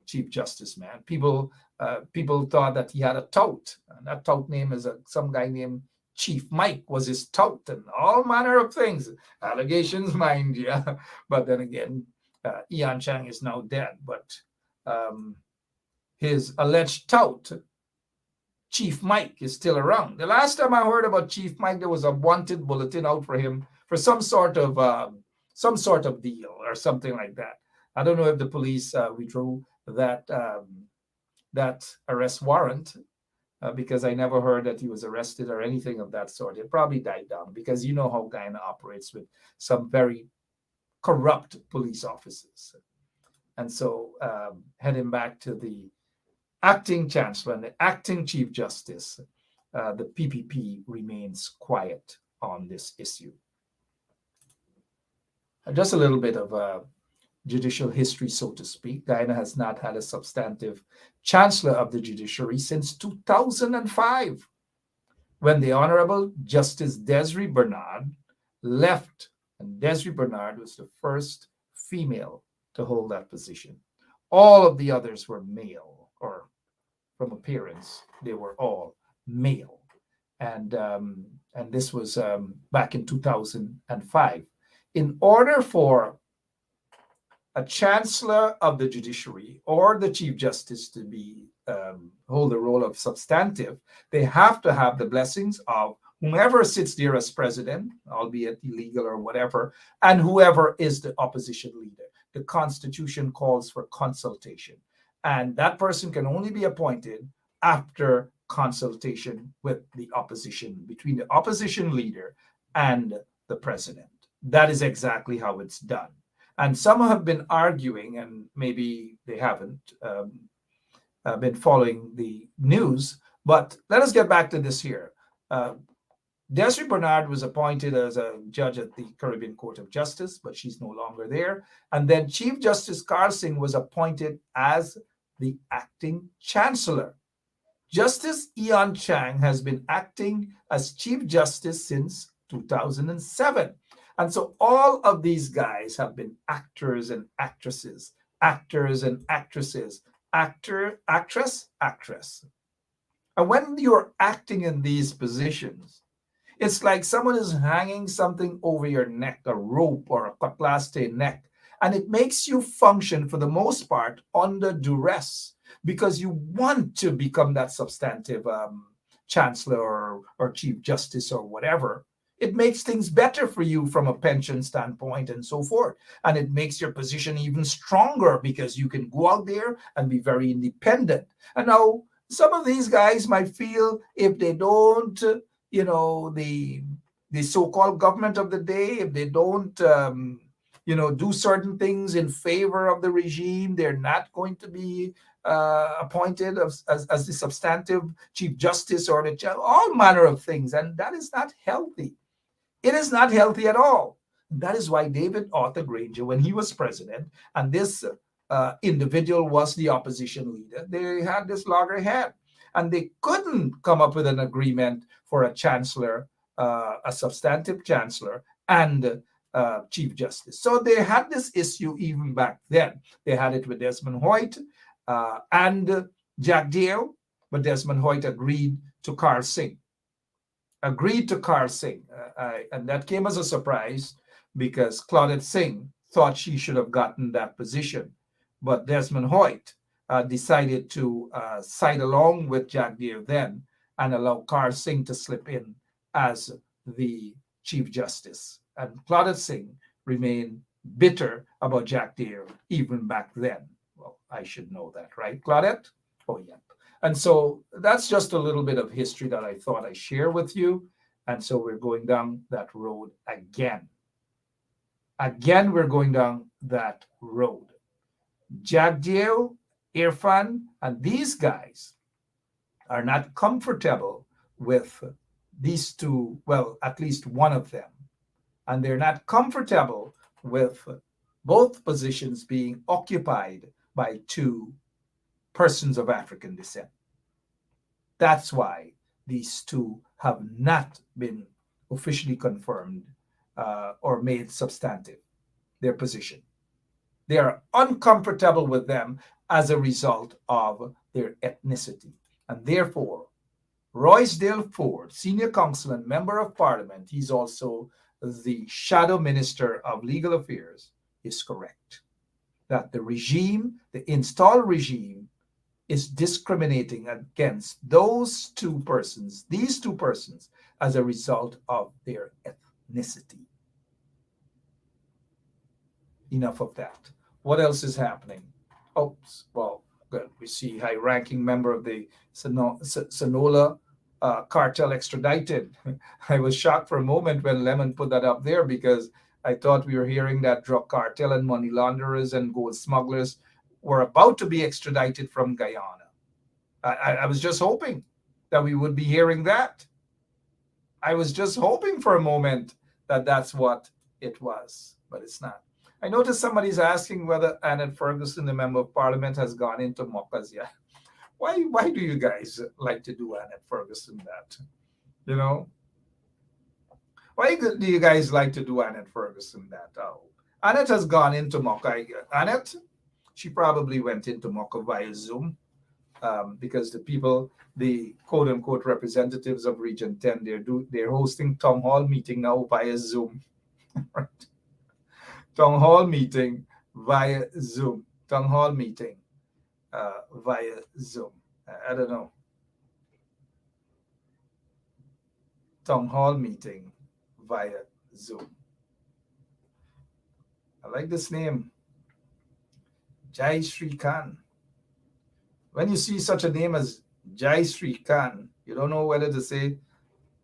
Chief Justice, man. People thought that he had a tout, and that tout name is some guy named Chief Mike was his tout, and all manner of things, allegations, mind you. But then again, Ian Chang is now dead, but his alleged tout, Chief Mike, is still around. The last time I heard about Chief Mike, there was a wanted bulletin out for him for some sort of deal or something like that. I don't know if the police withdrew that arrest warrant because I never heard that he was arrested or anything of that sort. It probably died down because you know how Guyana operates with some very corrupt police officers. And so heading back to the acting chancellor and the acting chief justice, the PPP remains quiet on this issue. Just a little bit of judicial history, so to speak. Guyana has not had a substantive chancellor of the judiciary since 2005, when the Honorable Justice Desiree Bernard left, and Desiree Bernard was the first female to hold that position. All of the others were male, or from appearance, they were all male. And this was back in 2005. In order for a chancellor of the judiciary or the chief justice to be hold the role of substantive, they have to have the blessings of whomever sits there as president, albeit illegal or whatever, and whoever is the opposition leader. The Constitution calls for consultation, and that person can only be appointed after consultation with the opposition, between the opposition leader and the president. That is exactly how it's done. And some have been arguing, and maybe they haven't been following the news, but let us get back to this here. Desiree Bernard was appointed as a judge at the Caribbean Court of Justice, but she's no longer there. And then Chief Justice Karl Singh was appointed as the acting chancellor. Justice Ian Chang has been acting as Chief Justice since 2007. And so all of these guys have been actors and actresses, actors and actresses, actor, actress, actress. And when you're acting in these positions, it's like someone is hanging something over your neck, a rope or a cutlass-stay neck, and it makes you function for the most part under duress because you want to become that substantive chancellor or chief justice or whatever. It makes things better for you from a pension standpoint and so forth. And it makes your position even stronger because you can go out there and be very independent. And now some of these guys might feel if they don't, the so-called government of the day, if they don't, do certain things in favor of the regime, they're not going to be appointed as the substantive chief justice or all manner of things. And that is not healthy. It is not healthy at all. That is why David Arthur Granger, when he was president, and this individual was the opposition leader, they had this loggerhead, and they couldn't come up with an agreement for a chancellor, a substantive chancellor, and chief justice. So they had this issue even back then. They had it with Desmond Hoyt and Jack Dale, but Desmond Hoyt agreed to Karl Singh. And that came as a surprise because Claudette Singh thought she should have gotten that position. But Desmond Hoyt decided to side along with Jagdeo then and allow Kar Singh to slip in as the Chief Justice. And Claudette Singh remained bitter about Jagdeo even back then. Well, I should know that, right, Claudette? Oh, yeah. And so that's just a little bit of history that I thought I'd share with you. And so we're going down that road again. Again, we're going down that road. Jagdeo, Irfan, and these guys are not comfortable with these two, well, at least one of them. And they're not comfortable with both positions being occupied by two persons of African descent. That's why these two have not been officially confirmed or made substantive, their position. They are uncomfortable with them as a result of their ethnicity. And therefore, Roysdale Ford, senior counsel and member of parliament, he's also the shadow minister of legal affairs, is correct. That the regime, the installed regime, is discriminating against these two persons, as a result of their ethnicity. Enough of that. What else is happening? Oh, well, good. We see high-ranking member of the Sonola cartel extradited. I was shocked for a moment when Lemon put that up there because I thought we were hearing that drug cartel and money launderers and gold smugglers were about to be extradited from Guyana. I was just hoping that we would be hearing that. I was just hoping for a moment that that's what it was, but it's not. I noticed somebody's asking whether Annette Ferguson, the member of parliament, has gone into Moccas yet. Why do you guys like to do Annette Ferguson that? You know? Why do you guys like to do Annette Ferguson that? Oh, Annette has gone into Mocha. Annette, she probably went into Mocha via Zoom because the people, the quote-unquote representatives of Region 10, they're hosting town hall meeting now via Zoom. Right? Town hall meeting via Zoom. Town hall meeting via Zoom. I don't know. Town hall meeting via Zoom. I like this name. Jai Sri Khan. When you see such a name as Jai Sri Khan, you don't know whether to say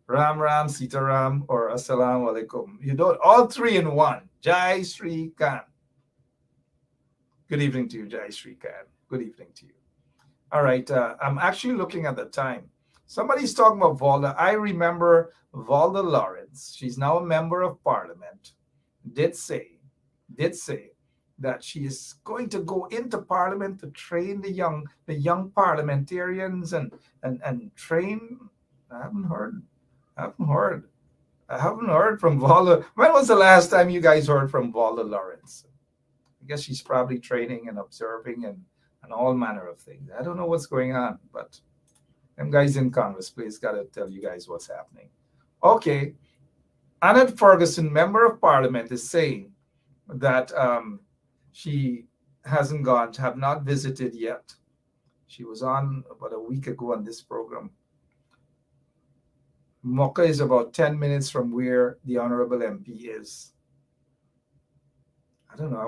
Ram Ram, Sita Ram, or Assalamu Alaikum. You don't, all three in one. Jai Sri Khan. Good evening to you, Jai Sri Khan. Good evening to you. All right, I'm actually looking at the time. Somebody's talking about Valda. I remember Valda Lawrence. She's now a member of parliament. Did say that she is going to go into parliament to train the young parliamentarians and train. I haven't heard from Valda. When was the last time you guys heard from Valda Lawrence? I guess she's probably training and observing and all manner of things. I don't know what's going on, but them guys in Congress, please gotta tell you guys what's happening. Okay, Annette Ferguson, member of parliament, is saying that she hasn't gone, have not visited yet. She was on about a week ago on this program. Mocha is about 10 minutes from where the Honorable MP is. I don't know.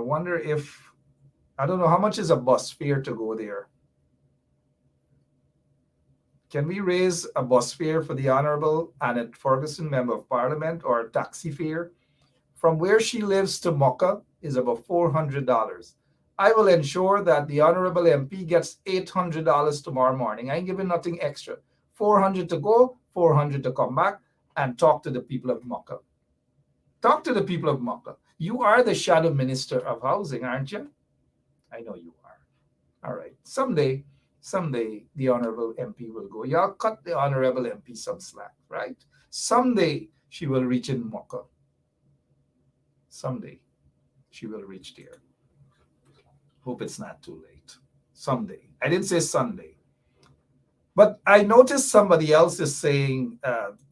I don't know how much is a bus fare to go there. Can we raise a bus fare for the Honorable Annette Ferguson, member of parliament, or a taxi fare? From where she lives to Mocha is about $400. I will ensure that the Honorable MP gets $800 tomorrow morning. I ain't giving nothing extra. $400 to go, $400 to come back and talk to the people of Mocha. Talk to the people of Mocha. You are the shadow minister of housing, aren't you? I know you are. All right. Someday, the Honorable MP will go. Y'all cut the Honorable MP some slack, right? Someday, she will reach in Mocha. Someday, she will reach there. Hope it's not too late. Someday. I didn't say Sunday. But I noticed somebody else is saying,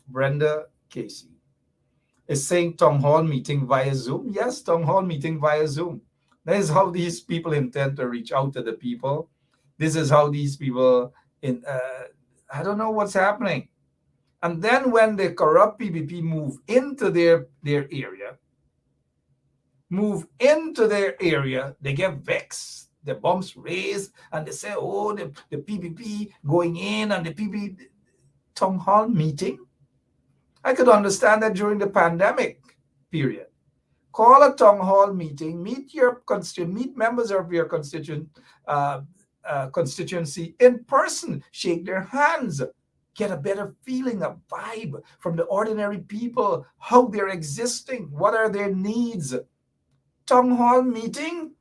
Brenda Casey, is saying town hall meeting via Zoom. Yes, town hall meeting via Zoom. That is how these people intend to reach out to the people. This is how these people I don't know what's happening. And then when the corrupt PPP move into their area, they get vexed. The bombs raised, and they say, oh, the PPP going in, and the PPP town hall meeting. I could understand that during the pandemic period. Call a town hall meeting, meet members of your constituency in person, shake their hands, get a better feeling, a vibe from the ordinary people, how they're existing, what are their needs. Town hall meeting?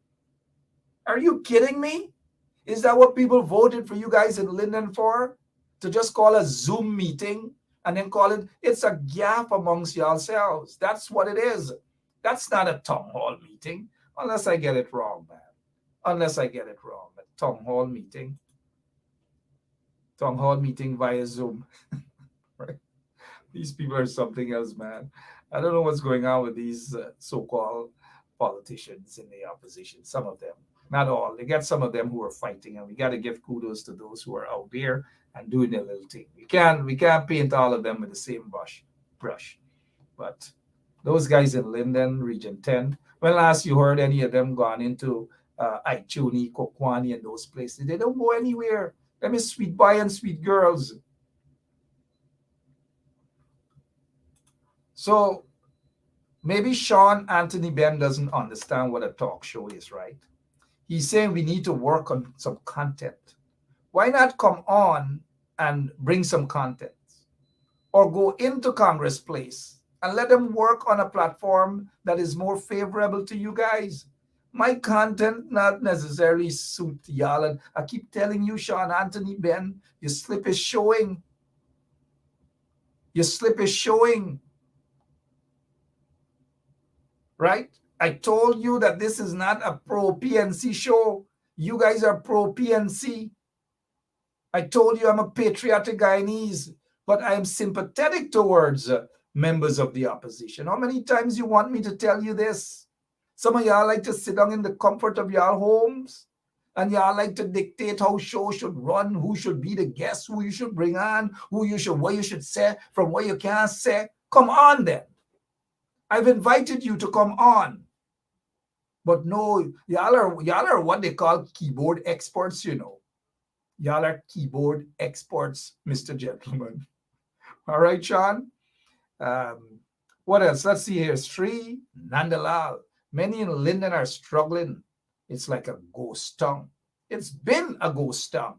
Are you kidding me? Is that what people voted for you guys in Linden for? To just call a Zoom meeting and then call it's a gap amongst yourselves. That's what it is. That's not a town hall meeting, unless I get it wrong, man. Unless I get it wrong. A town hall meeting via Zoom. Right? These people are something else, man. I don't know what's going on with these so-called politicians in the opposition. Some of them, not all. They get some of them who are fighting, and we got to give kudos to those who are out there and doing their little thing. We can't paint all of them with the same brush. But those guys in Linden, Region 10, when last you heard any of them gone into Aichuni, Kokwani, and those places? They don't go anywhere. Them is sweet boy and sweet girls. So maybe Sean Anthony Ben doesn't understand what a talk show is, right? He's saying we need to work on some content. Why not come on and bring some content? Or go into Congress Place and let them work on a platform that is more favorable to you guys. My content not necessarily suit y'all. And I keep telling you, Sean Anthony Ben, your slip is showing. Your slip is showing. Right? I told you that this is not a pro-PNC show. You guys are pro-PNC. I told you I'm a patriotic Guyanese, but I am sympathetic towards members of the opposition. How many times you want me to tell you this? Some of y'all like to sit down in the comfort of y'all homes, and y'all like to dictate how show should run, who should be the guest, who you should bring on, what you should say, from what you can't say. Come on then. I've invited you to come on. But no, y'all are what they call keyboard experts, you know. Y'all are keyboard experts, Mr. Gentleman. All right, Sean? What else? Let's see here. Sri Nandalal. Many in Linden are struggling. It's like a ghost town. It's been a ghost town,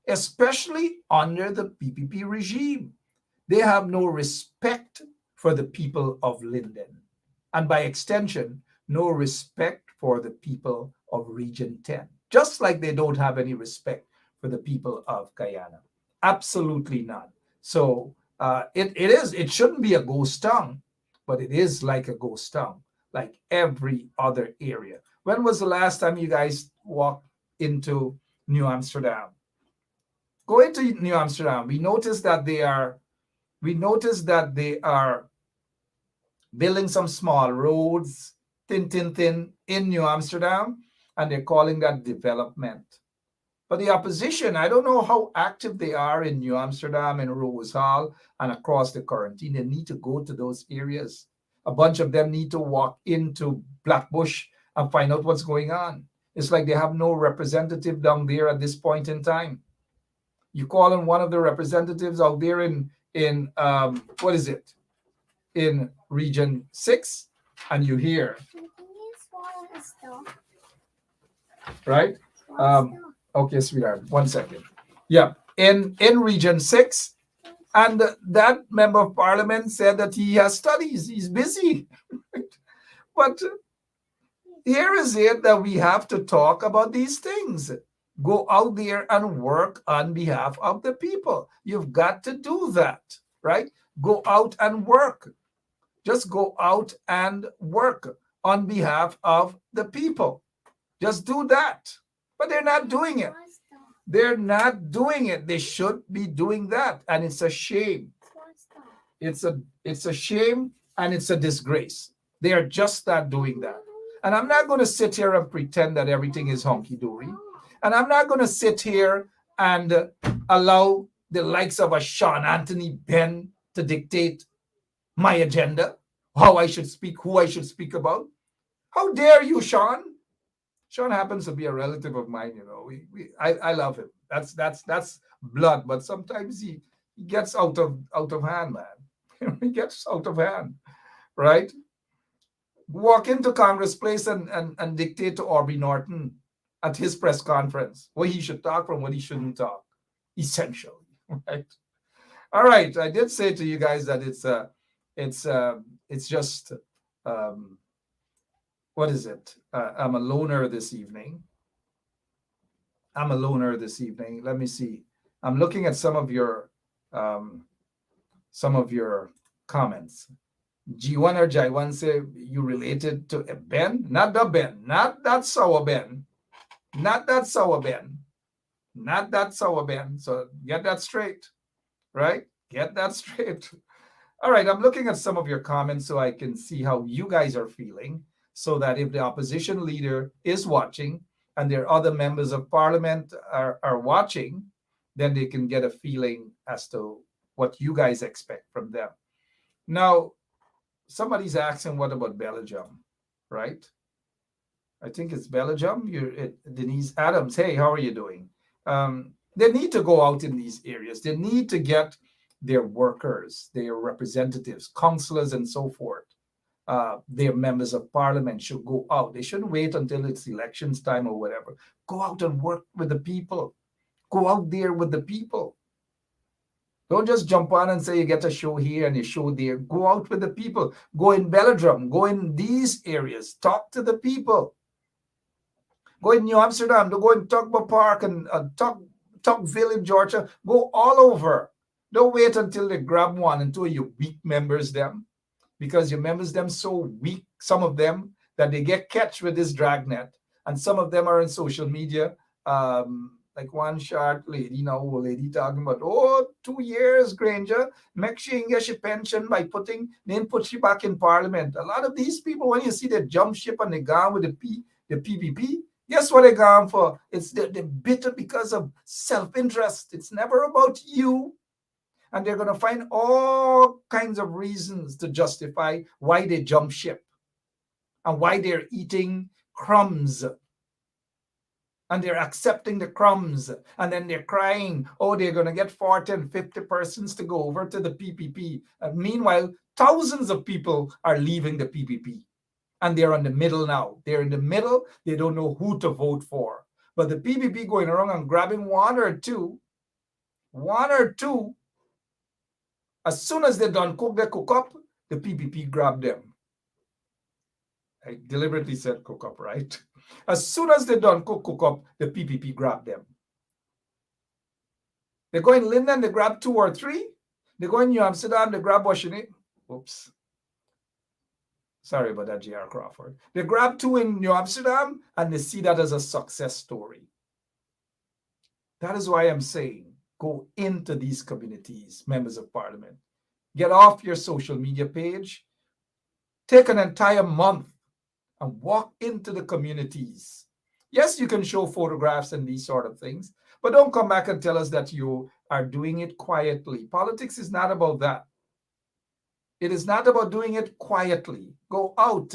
especially under the PPP regime. They have no respect for the people of Linden. And by extension, no respect for the people of Region 10. Just like they don't have any respect for the people of Guyana. Absolutely none. So it shouldn't be a ghost town, but it is like a ghost town, like every other area. When was the last time you guys walked into New Amsterdam? Go into New Amsterdam. We noticed that they are building some small roads, thin in New Amsterdam, and they're calling that development. But the opposition, I don't know how active they are in New Amsterdam and Rose Hall and across the quarantine. They need to go to those areas. A bunch of them need to walk into Blackbush and find out what's going on. It's like they have no representative down there at this point in time. You call on one of the representatives out there in what is it? In Region 6, and you hear. Right? Okay, sweetheart, 1 second. Yeah, in Region 6, and that member of parliament said that he has studies, he's busy. But here is it that we have to talk about these things. Go out there and work on behalf of the people. You've got to do that, right? Go out and work. Just go out and work on behalf of the people. Just do that. But they're not doing it. They're not doing it. They should be doing that. And it's a shame. It's a shame, and it's a disgrace. They are just not doing that. And I'm not going to sit here and pretend that everything is honky-dory. And I'm not going to sit here and allow the likes of a Sean Anthony Ben to dictate my agenda, how I should speak, who I should speak about. How dare you, Sean? Sean happens to be a relative of mine, you know. I love him. That's blood, but sometimes he gets out of hand, man. He gets out of hand, right? Walk into Congress Place and dictate to Aubrey Norton at his press conference what he should talk from, what he shouldn't talk, essentially, right? All right, I did say to you guys that it's just what is it? I'm a loner this evening. Let me see. I'm looking at some of your comments. G1 or J1 say you related to a Ben, not the Ben, not that sour Ben, not that sour Ben, not that sour Ben. So get that straight, right? Get that straight. All right, I'm looking at some of your comments so I can see how you guys are feeling, so that if the opposition leader is watching and there are other members of parliament are watching, then they can get a feeling as to what you guys expect from them. Now, somebody's asking, what about Belgium, right? I think it's Belgium. Denise Adams. Hey, how are you doing? They need to go out in these areas. They need to get their workers, their representatives, councillors, and so forth. Their members of parliament should go out. They shouldn't wait until it's elections time or whatever. Go out and work with the people. Go out there with the people. Don't just jump on and say you get a show here and a show there. Go out with the people. Go in Belgium. Go in these areas. Talk to the people. Go in New Amsterdam. Go in Tugbo Park and Tugville in Georgia. Go all over. Don't wait until they grab one until you weak members them. Because your members them so weak, some of them, that they get catch with this dragnet. And some of them are in social media. Like one short lady, old lady talking about, 2 years, Granger, make sure you get your pension by then put you back in parliament. A lot of these people, when you see they jump ship and they gone with the PPP, guess what they gone for? It's they're bitter because of self-interest. It's never about you. And they're going to find all kinds of reasons to justify why they jump ship and why they're eating crumbs. And they're accepting the crumbs, and then they're crying, they're going to get 40 and 50 persons to go over to the PPP. And meanwhile, thousands of people are leaving the PPP, and they're in the middle now. They're in the middle. They don't know who to vote for. But the PPP going around and grabbing one or two, as soon as they're done cook up, the PPP grab them. I deliberately said cook up, right? As soon as they're done cook up, the PPP grab them. They go in Linden, they grab 2 or 3. They go in New Amsterdam, they grab Washington. Oops. Sorry about that, J.R. Crawford. They grab 2 in New Amsterdam, and they see that as a success story. That is why I'm saying, go into these communities, members of parliament. Get off your social media page. Take an entire month and walk into the communities. Yes, you can show photographs and these sort of things, but don't come back and tell us that you are doing it quietly. Politics is not about that. It is not about doing it quietly. Go out,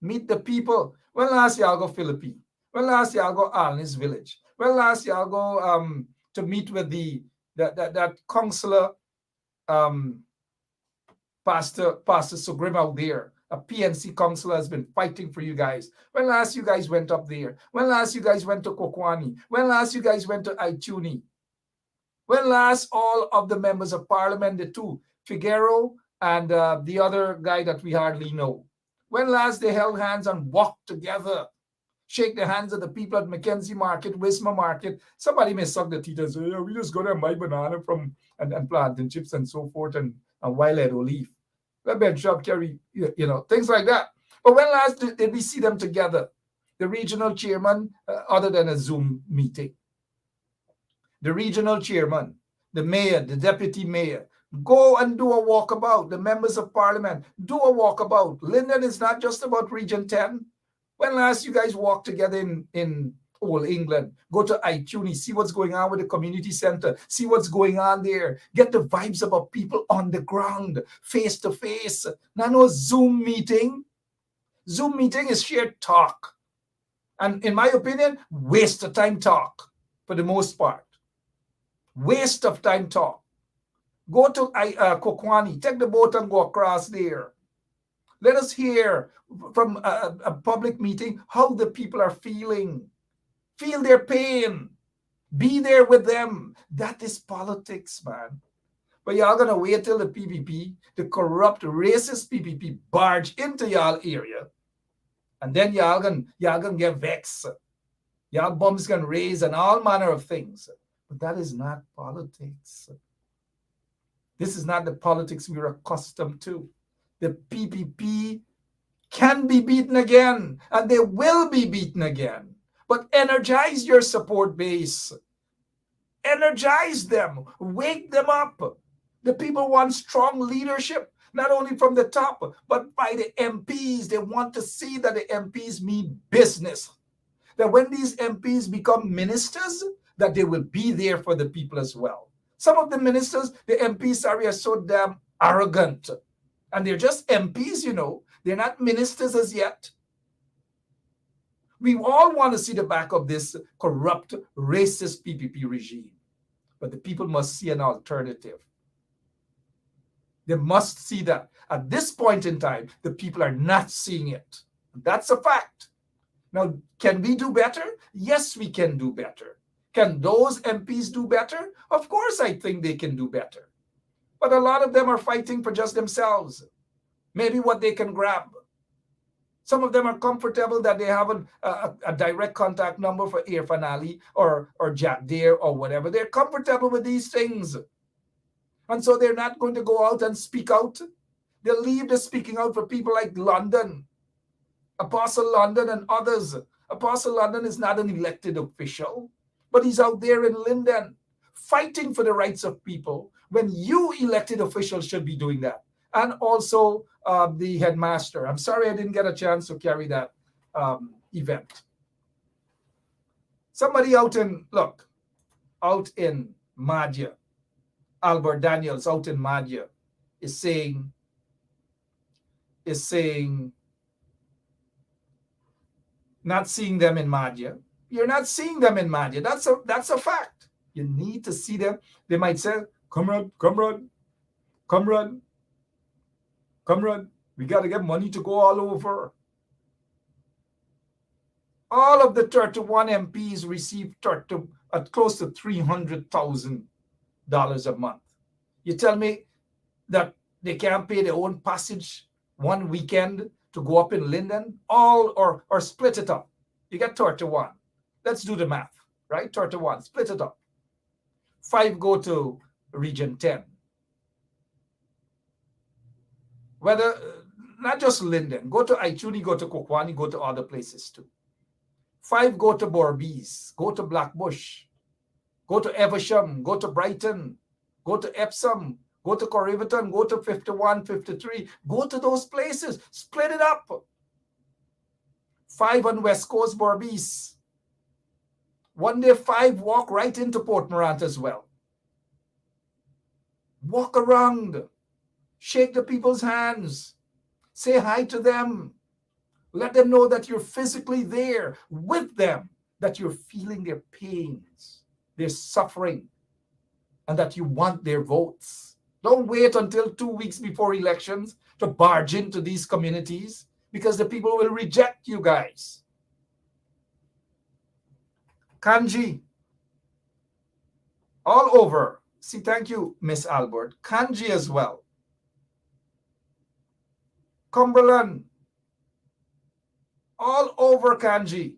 meet the people. When last y'all go Philippine? When last y'all go Alnis Village? When last y'all go to meet with that counselor, Pastor Sugrim out there? A PNC councillor has been fighting for you guys. When last you guys went up there? When last you guys went to Kokwani? When last you guys went to Ituni? When last all of the members of parliament, the two, Figueroa and the other guy that we hardly know, when last they held hands and walked together, shake the hands of the people at Mackenzie Market, Wisma Market? Somebody may suck the teeth and say, we just go there and buy banana from and plantain chips and so forth and wild olive. The bench shop carry, things like that. But when last did we see them together? The regional chairman, other than a Zoom meeting. The regional chairman, the mayor, the deputy mayor, go and do a walkabout. The members of parliament, do a walkabout. Linden is not just about Region 10. When last you guys walked together in Old England. Go to iTunes, see what's going on with the community center, see what's going on there. Get the vibes about people on the ground, face to face. Not no Zoom meeting. Zoom meeting is shared talk. And in my opinion, waste of time talk for the most part. Waste of time talk. Go to Kokwani, take the boat and go across there. Let us hear from a public meeting how the people are feeling. Feel their pain. Be there with them. That is politics, man. But y'all gonna wait till the PPP, the corrupt, racist PPP, barge into y'all area, and then y'all gonna get vexed. Y'all bums gonna raise and all manner of things. But that is not politics. This is not the politics we're accustomed to. The PPP can be beaten again, and they will be beaten again. But energize your support base. Energize them. Wake them up. The people want strong leadership, not only from the top, but by the MPs. They want to see that the MPs mean business. That when these MPs become ministers, that they will be there for the people as well. Some of the ministers, the MPs, are so damn arrogant. And they're just MPs, you know. They're not ministers as yet. We all want to see the back of this corrupt, racist PPP regime. But the people must see an alternative. They must see that. At this point in time, the people are not seeing it. That's a fact. Now, can we do better? Yes, we can do better. Can those MPs do better? Of course, I think they can do better. But a lot of them are fighting for just themselves. Maybe what they can grab. Some of them are comfortable that they have a direct contact number for Irfan Ali or Jack Deere or whatever. They're comfortable with these things. And so they're not going to go out and speak out. They'll leave the speaking out for people like London, Apostle London and others. Apostle London is not an elected official, but he's out there in Linden fighting for the rights of people when you elected officials should be doing that. And also the headmaster. I'm sorry I didn't get a chance to carry that event. Somebody out in Madhya, Albert Daniels out in Madhya is saying, not seeing them in Madhya. You're not seeing them in Madhya. That's a fact. You need to see them. They might say, comrade, we got to get money to go all over. All of the 31 MPs receive close to $300,000 a month. You tell me that they can't pay their own passage one weekend to go up in Linden, or split it up. You get 31. Let's do the math, right? 31, split it up. 5 go to Region 10. Whether, not just Linden, go to Aichuni, go to Kokwani, go to other places too. 5 go to Borbies, go to Blackbush, go to Eversham, go to Brighton, go to Epsom, go to Corriverton, go to 51, 53, go to those places, split it up. 5 on West Coast Borbies. One day 5 walk right into Port Morant as well. Walk around, shake the people's hands, say hi to them. Let them know that you're physically there with them, that you're feeling their pains, their suffering, and that you want their votes. Don't wait until 2 weeks before elections to barge into these communities, because the people will reject you guys. Kanji, all over. See, thank you, Miss Albert. Kanji as well. Cumberland, all over Kanji.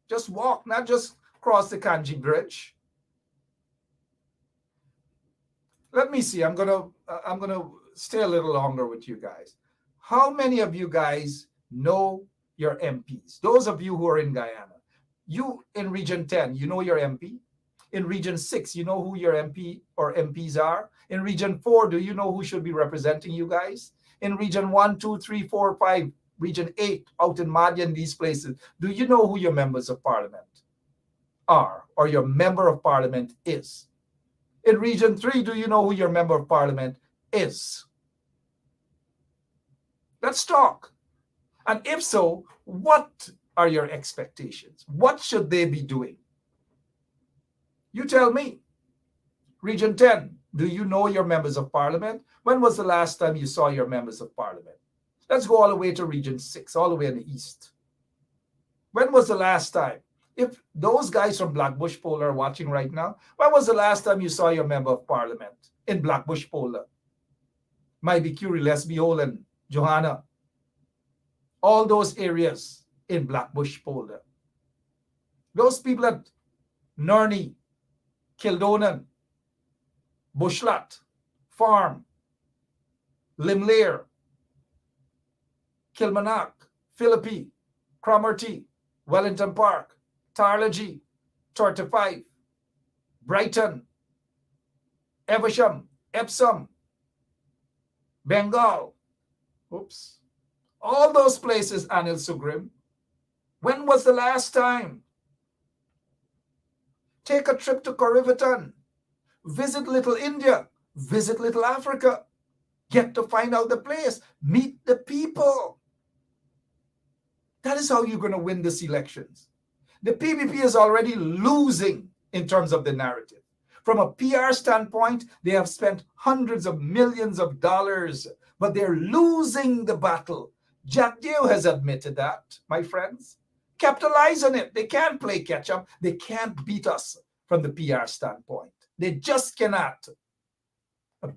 Just walk, not just cross the Kanji Bridge. Let me see. I'm gonna stay a little longer with you guys. How many of you guys know your MPs? Those of you who are in Guyana, you in Region 10, you know your MP. In Region 6, you know who your MP or MPs are. In Region 4, do you know who should be representing you guys? In Region 1, 2, 3, 4, 5, Region 8, out in Madhya and these places, do you know who your members of parliament? are or your member of parliament is? In Region 3, do you know who your member of parliament is? Let's talk. And if so, what are your expectations? What should they be doing? You tell me. Region 10, do you know your members of parliament? When was the last time you saw your members of parliament? Let's go all the way to Region 6, all the way in the east. When was the last time? If those guys from Blackbush Polar are watching right now, when was the last time you saw your member of parliament in Blackbush Polar? Maybe Curie, Lesby, Holland, Johanna, all those areas in Blackbush Polar. Those people at Nurney, Kildonan, Bushlat, Farm, Limlair, Kilmarnock, Philippi, Cromarty, Wellington Park, Tarlagy, 35, Brighton, Evesham, Epsom, Bengal, all those places, Anil Sugrim. When was the last time? Take a trip to Corriverton. Visit Little India. Visit Little Africa. Get to find out the place. Meet the people. That is how you're going to win these elections. The PPP is already losing in terms of the narrative. From a PR standpoint, they have spent hundreds of millions of dollars, but they're losing the battle. Jack Dew has admitted that, my friends. Capitalize on it. They can't play catch up. They can't beat us from the PR standpoint. They just cannot.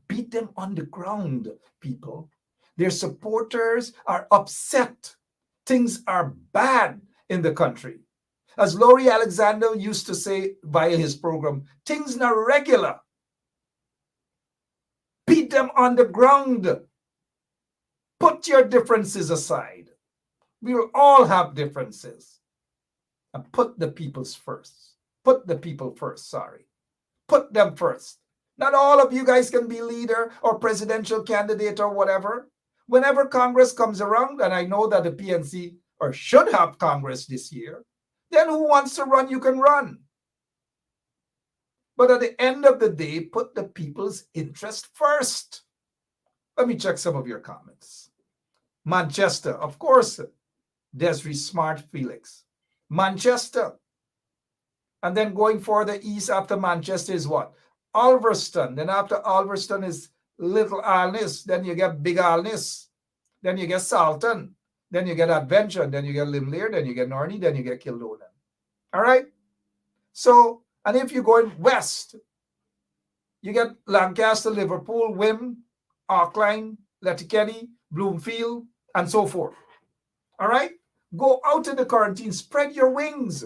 Beat them on the ground, people. Their supporters are upset. Things are bad in the country. As Laurie Alexander used to say via his program, things not regular. Beat them on the ground. Put your differences aside. We will all have differences. And put the people's first. Put the people first, sorry. Put them first. Not all of you guys can be leader or presidential candidate or whatever. Whenever Congress comes around, and I know that the PNC or should have Congress this year, then who wants to run, you can run. But at the end of the day, put the people's interest first. Let me check some of your comments. Manchester, of course, Desiree Smart Felix. Manchester. And then going for the east after Manchester is what? Ulverston. Then after Ulverston is Little Alness. Then you get Big Alness. Then you get Salton. Then you get Adventure. Then you get Limlair. Then you get Norney. Then you get Kildonan. All right? So, and if you're going west, you get Lancaster, Liverpool, Wim, Arkline, Letterkenny, Bloomfield, and so forth. All right? Go out in the quarantine. Spread your wings.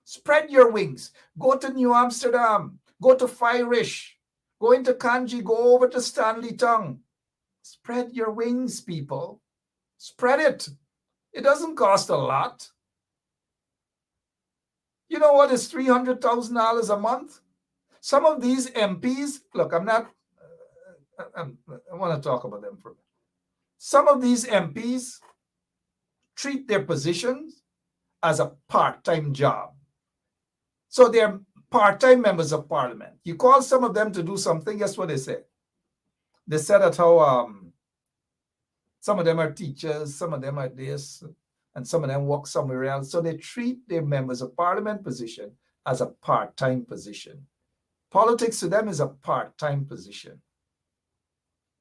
Spread your wings. Go to New Amsterdam. Go to Fyrish. Go into Kanji. Go over to Stanley Tongue. Spread your wings, people. Spread it. It doesn't cost a lot. You know what is $300,000 a month? Some of these MPs, look, I want to talk about them for a minute. Some of these MPs treat their positions as a part-time job. So they're part-time members of parliament. You call some of them to do something, guess what they say? They said that how some of them are teachers, some of them are this, and some of them work somewhere else. So they treat their members of parliament position as a part-time position. Politics to them is a part-time position.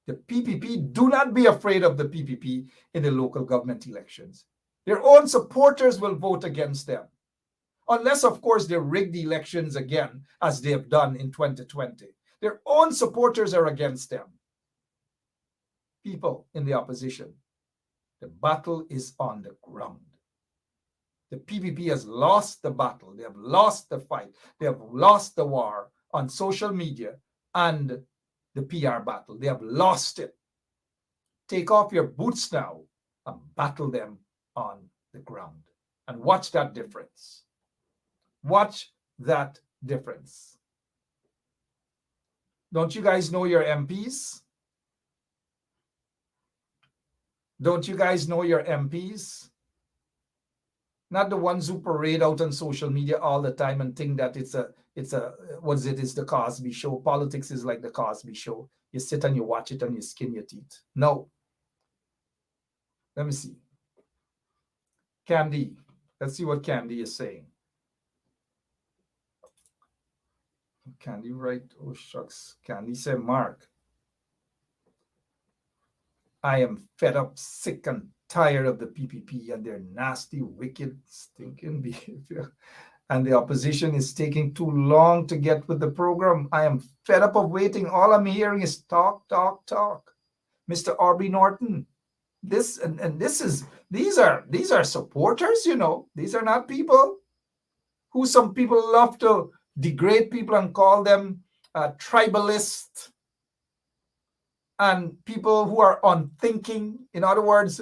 The PPP, do not be afraid of the PPP in the local government elections. Their own supporters will vote against them. Unless, of course, they rig the elections again, as they have done in 2020. Their own supporters are against them. People in the opposition, the battle is on the ground. The PPP has lost the battle. They have lost the fight. They have lost the war on social media and the PR battle. They have lost it. Take off your boots now and battle them on the ground. And watch that difference. Watch that difference. Don't you guys know your MPs? Don't you guys know your MPs? not the ones who parade out on social media all the time and think that it's the Cosby Show. Politics is like the Cosby Show. You sit and you watch it and you skin your teeth. No. Let me see. Candy. Let's see what Candy is saying. Candy, right? Oh, shucks. Candy said, Mark, I am fed up, sick, and tired of the PPP and their nasty, wicked, stinking behavior. And the opposition is taking too long to get with the program. I am fed up of waiting. All I'm hearing is talk, talk, talk. Mr. Aubrey Norton, these are supporters, you know. These are not people who some people love to degrade people and call them tribalists and people who are unthinking. In other words,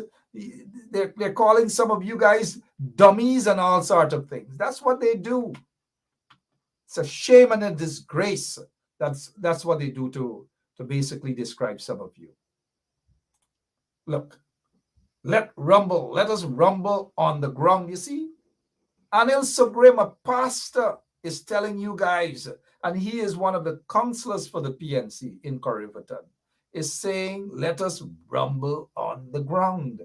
they're calling some of you guys dummies and all sorts of things. That's what they do. It's a shame and a disgrace. That's what they do to basically describe some of you. Look, let us rumble on the ground. You see, Anil Subrim, a pastor, is telling you guys, and he is one of the counselors for the PNC in Corriverton, is saying, let us rumble on the ground.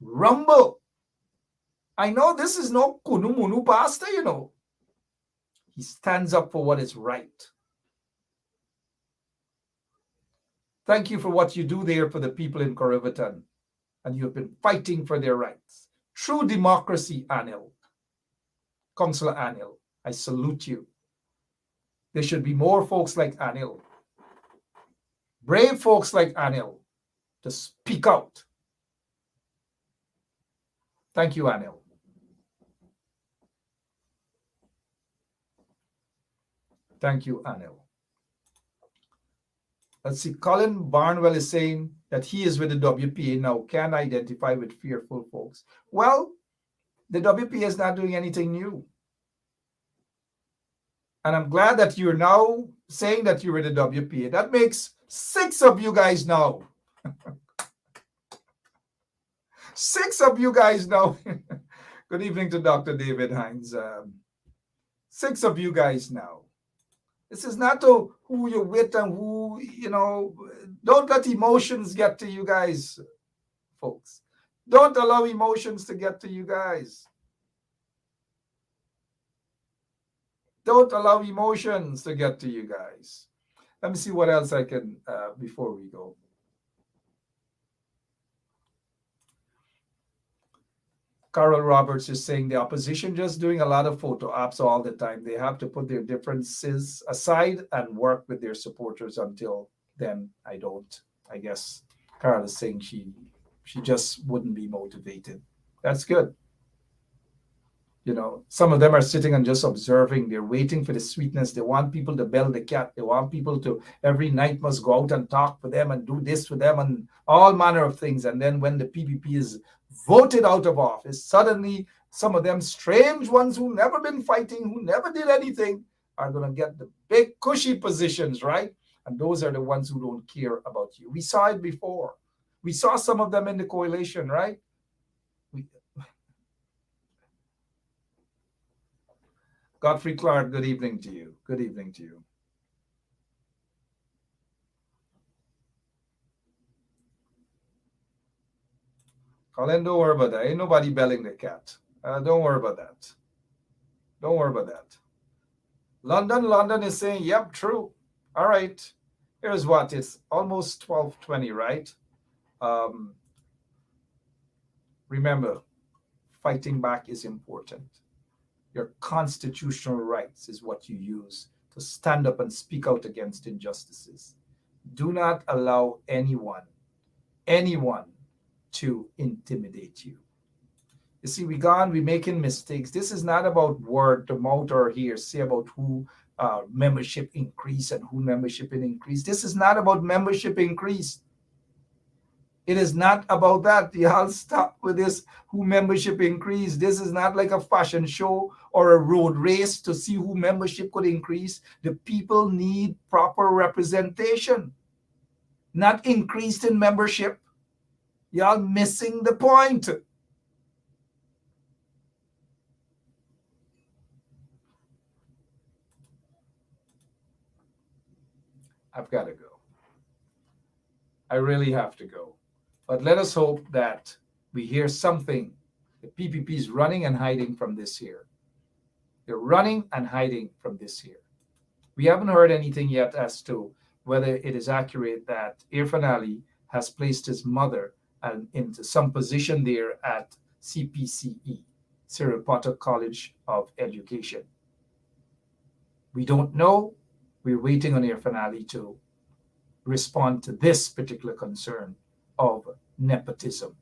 Rumble. I know this is no kunumunu pastor, you know. He stands up for what is right. Thank you for what you do there for the people in Corriverton. And you've been fighting for their rights. True democracy, Anil. Councillor Anil, I salute you. There should be more folks like Anil. Brave folks like Anil to speak out. Thank you, Anil. Thank you, Anil. Let's see. Colin Barnwell is saying that he is with the WPA now, can identify with fearful folks. Well, the WPA is not doing anything new. And I'm glad that you're now saying that you're with the WPA. That makes 6 of you guys now. 6 of you guys now. Good evening to Dr. David Hines. 6 of you guys now. This is not to who you're with and who, you know, don't let emotions get to you guys, folks. Don't allow emotions to get to you guys. Don't allow emotions to get to you guys. Let me see what else I can, before we go. Carol Roberts is saying the opposition just doing a lot of photo ops all the time. They have to put their differences aside and work with their supporters. Until then, I don't. I guess Carol is saying she just wouldn't be motivated. That's good. You know, some of them are sitting and just observing. They're waiting for the sweetness. They want people to bell the cat. They want people to every night must go out and talk for them and do this for them and all manner of things. And then when the PPP is voted out of office, suddenly some of them strange ones who never been fighting, who never did anything, are going to get the big cushy positions, right? And those are the ones who don't care about you. We saw it before. We saw some of them in the coalition, right? Godfrey Clark, good evening to you. Good evening to you. Colin, don't worry about that. Ain't nobody belling the cat. Don't worry about that. Don't worry about that. London is saying, yep, true. All right. Here's what. It's almost 12:20, right? Remember, fighting back is important. Your constitutional rights is what you use to stand up and speak out against injustices. Do not allow anyone to intimidate you. You see, we making mistakes. This is not about word to mouth or hearsay about who membership increase and who membership increase. This is not about membership increase. It is not about that. Y'all stop with this who membership increase. This is not like a fashion show or a road race to see who membership could increase. The people need proper representation, not increased in membership. Y'all missing the point. I've got to go. I really have to go. But let us hope that we hear something. The PPP is running and hiding from this year. They're running and hiding from this year. We haven't heard anything yet as to whether it is accurate that Irfan Ali has placed his mother into some position there at CPCE, Cyril Potter College of Education. We don't know. We're waiting on Irfan Ali to respond to this particular concern of nepotism.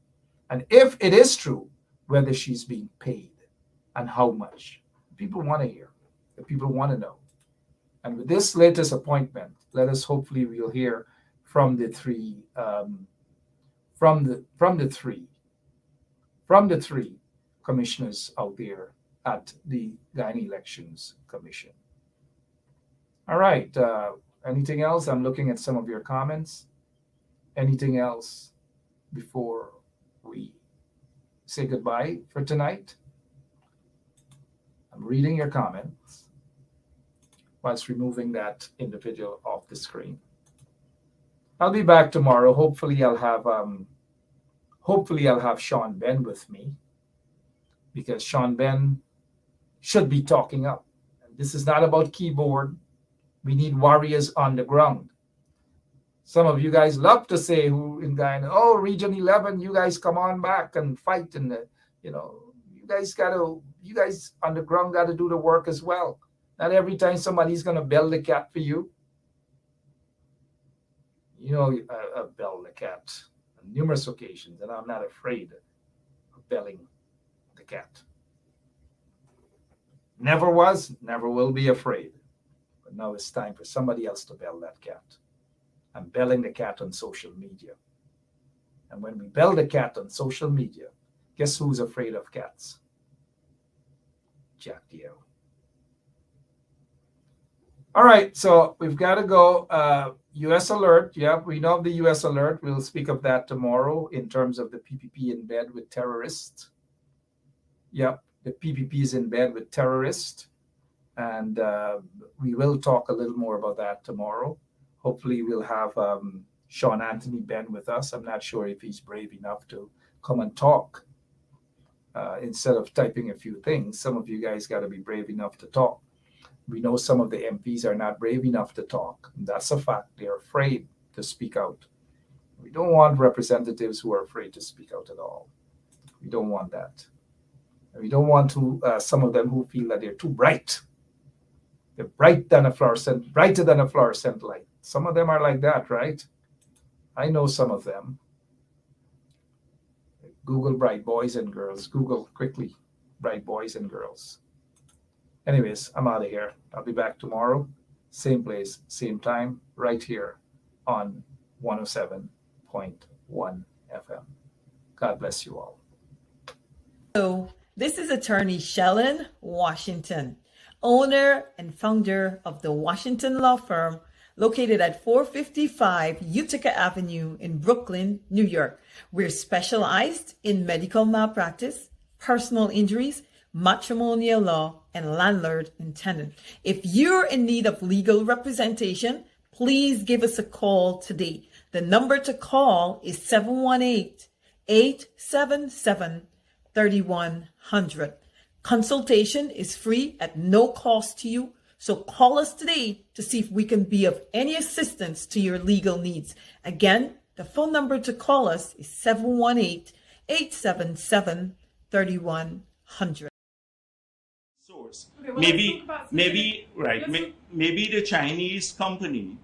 And if it is true, whether she's being paid and how much. People want to hear. The people want to know. And with this latest appointment, let us hopefully we'll hear from the three commissioners out there at the Guyana Elections Commission. All right. Anything else? I'm looking at some of your comments. Anything else before we say goodbye for tonight? I'm reading your comments whilst removing that individual off the screen. I'll be back tomorrow. Hopefully I'll have Sean Ben with me, because Sean Ben should be talking up. And this is not about keyboard. We need warriors on the ground. Some of you guys love to say who in Guyana, oh, Region 11, you guys come on back and fight. And, you guys on the ground got to do the work as well. Not every time somebody's going to bell the cat for you. Bell the cat on numerous occasions, and I'm not afraid of belling the cat. Never was, never will be afraid. But now it's time for somebody else to bell that cat. I'm belling the cat on social media. And when we bell the cat on social media, guess who's afraid of cats? Jack Dio. All right, so we've got to go. U.S. alert. Yeah, we know of the U.S. alert. We'll speak of that tomorrow in terms of the PPP in bed with terrorists. Yep, the PPP is in bed with terrorists. And we will talk a little more about that tomorrow. Hopefully we'll have Sean Anthony Ben with us. I'm not sure if he's brave enough to come and talk instead of typing a few things. Some of you guys got to be brave enough to talk. We know some of the MPs are not brave enough to talk. That's a fact. They're afraid to speak out. We don't want representatives who are afraid to speak out at all. We don't want that. And we don't want some of them who feel that they're too bright. They're brighter than a fluorescent light. Some of them are like that, right? I know some of them. Google bright boys and girls. Google quickly bright boys and girls. Anyways, I'm out of here. I'll be back tomorrow. Same place, same time, right here on 107.1 FM. God bless you all. So, this is attorney Shellen Washington, owner and founder of the Washington law firm located at 455 Utica Avenue in Brooklyn, New York. We're specialized in medical malpractice, personal injuries, matrimonial law, and landlord and tenant. If you're in need of legal representation, please give us a call today. The number to call is 718-877-3100. Consultation is free at no cost to you. So call us today to see if we can be of any assistance to your legal needs. Again, the phone number to call us is 718-877-3100. Source. Okay, well, maybe the Chinese company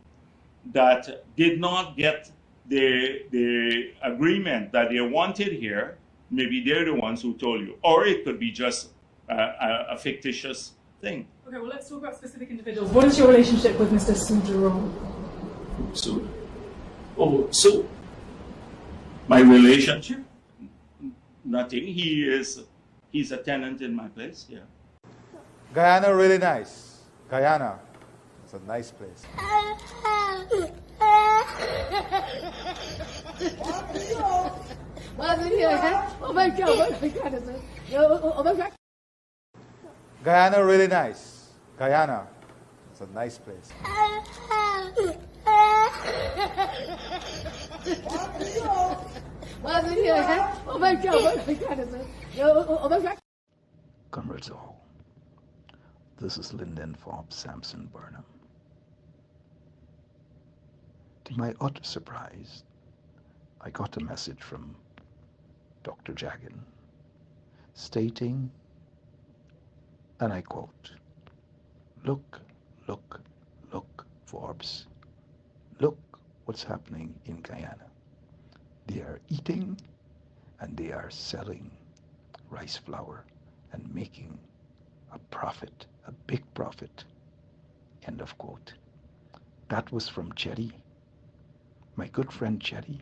that did not get the agreement that they wanted here, maybe they're the ones who told you, or it could be just a fictitious thing. Okay, well, let's talk about specific individuals. What is your relationship with Mr. Sudero? So my relationship? Nothing. He's a tenant in my place. Yeah. Guyana really nice. Guyana, it's a nice place. Oh my God! Oh my God! Guyana really nice. Guyana, it's a nice place. Comrades all, this is Lyndon Forbes Sampson Burnham. To my utter surprise, I got a message from Dr. Jagan stating, and I quote, "Look, look, look, Forbes. Look what's happening in Guyana. They are eating and they are selling rice flour and making a profit, a big profit." End of quote. That was from Chetty, my good friend Chetty.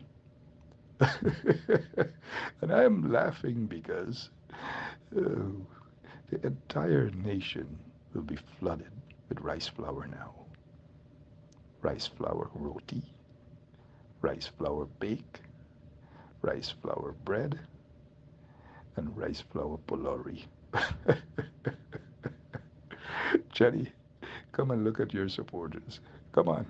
And I am laughing because the entire nation will be flooded with rice flour now. Rice flour roti, rice flour bake, rice flour bread, and rice flour polori. Chetty, come and look at your supporters. Come on.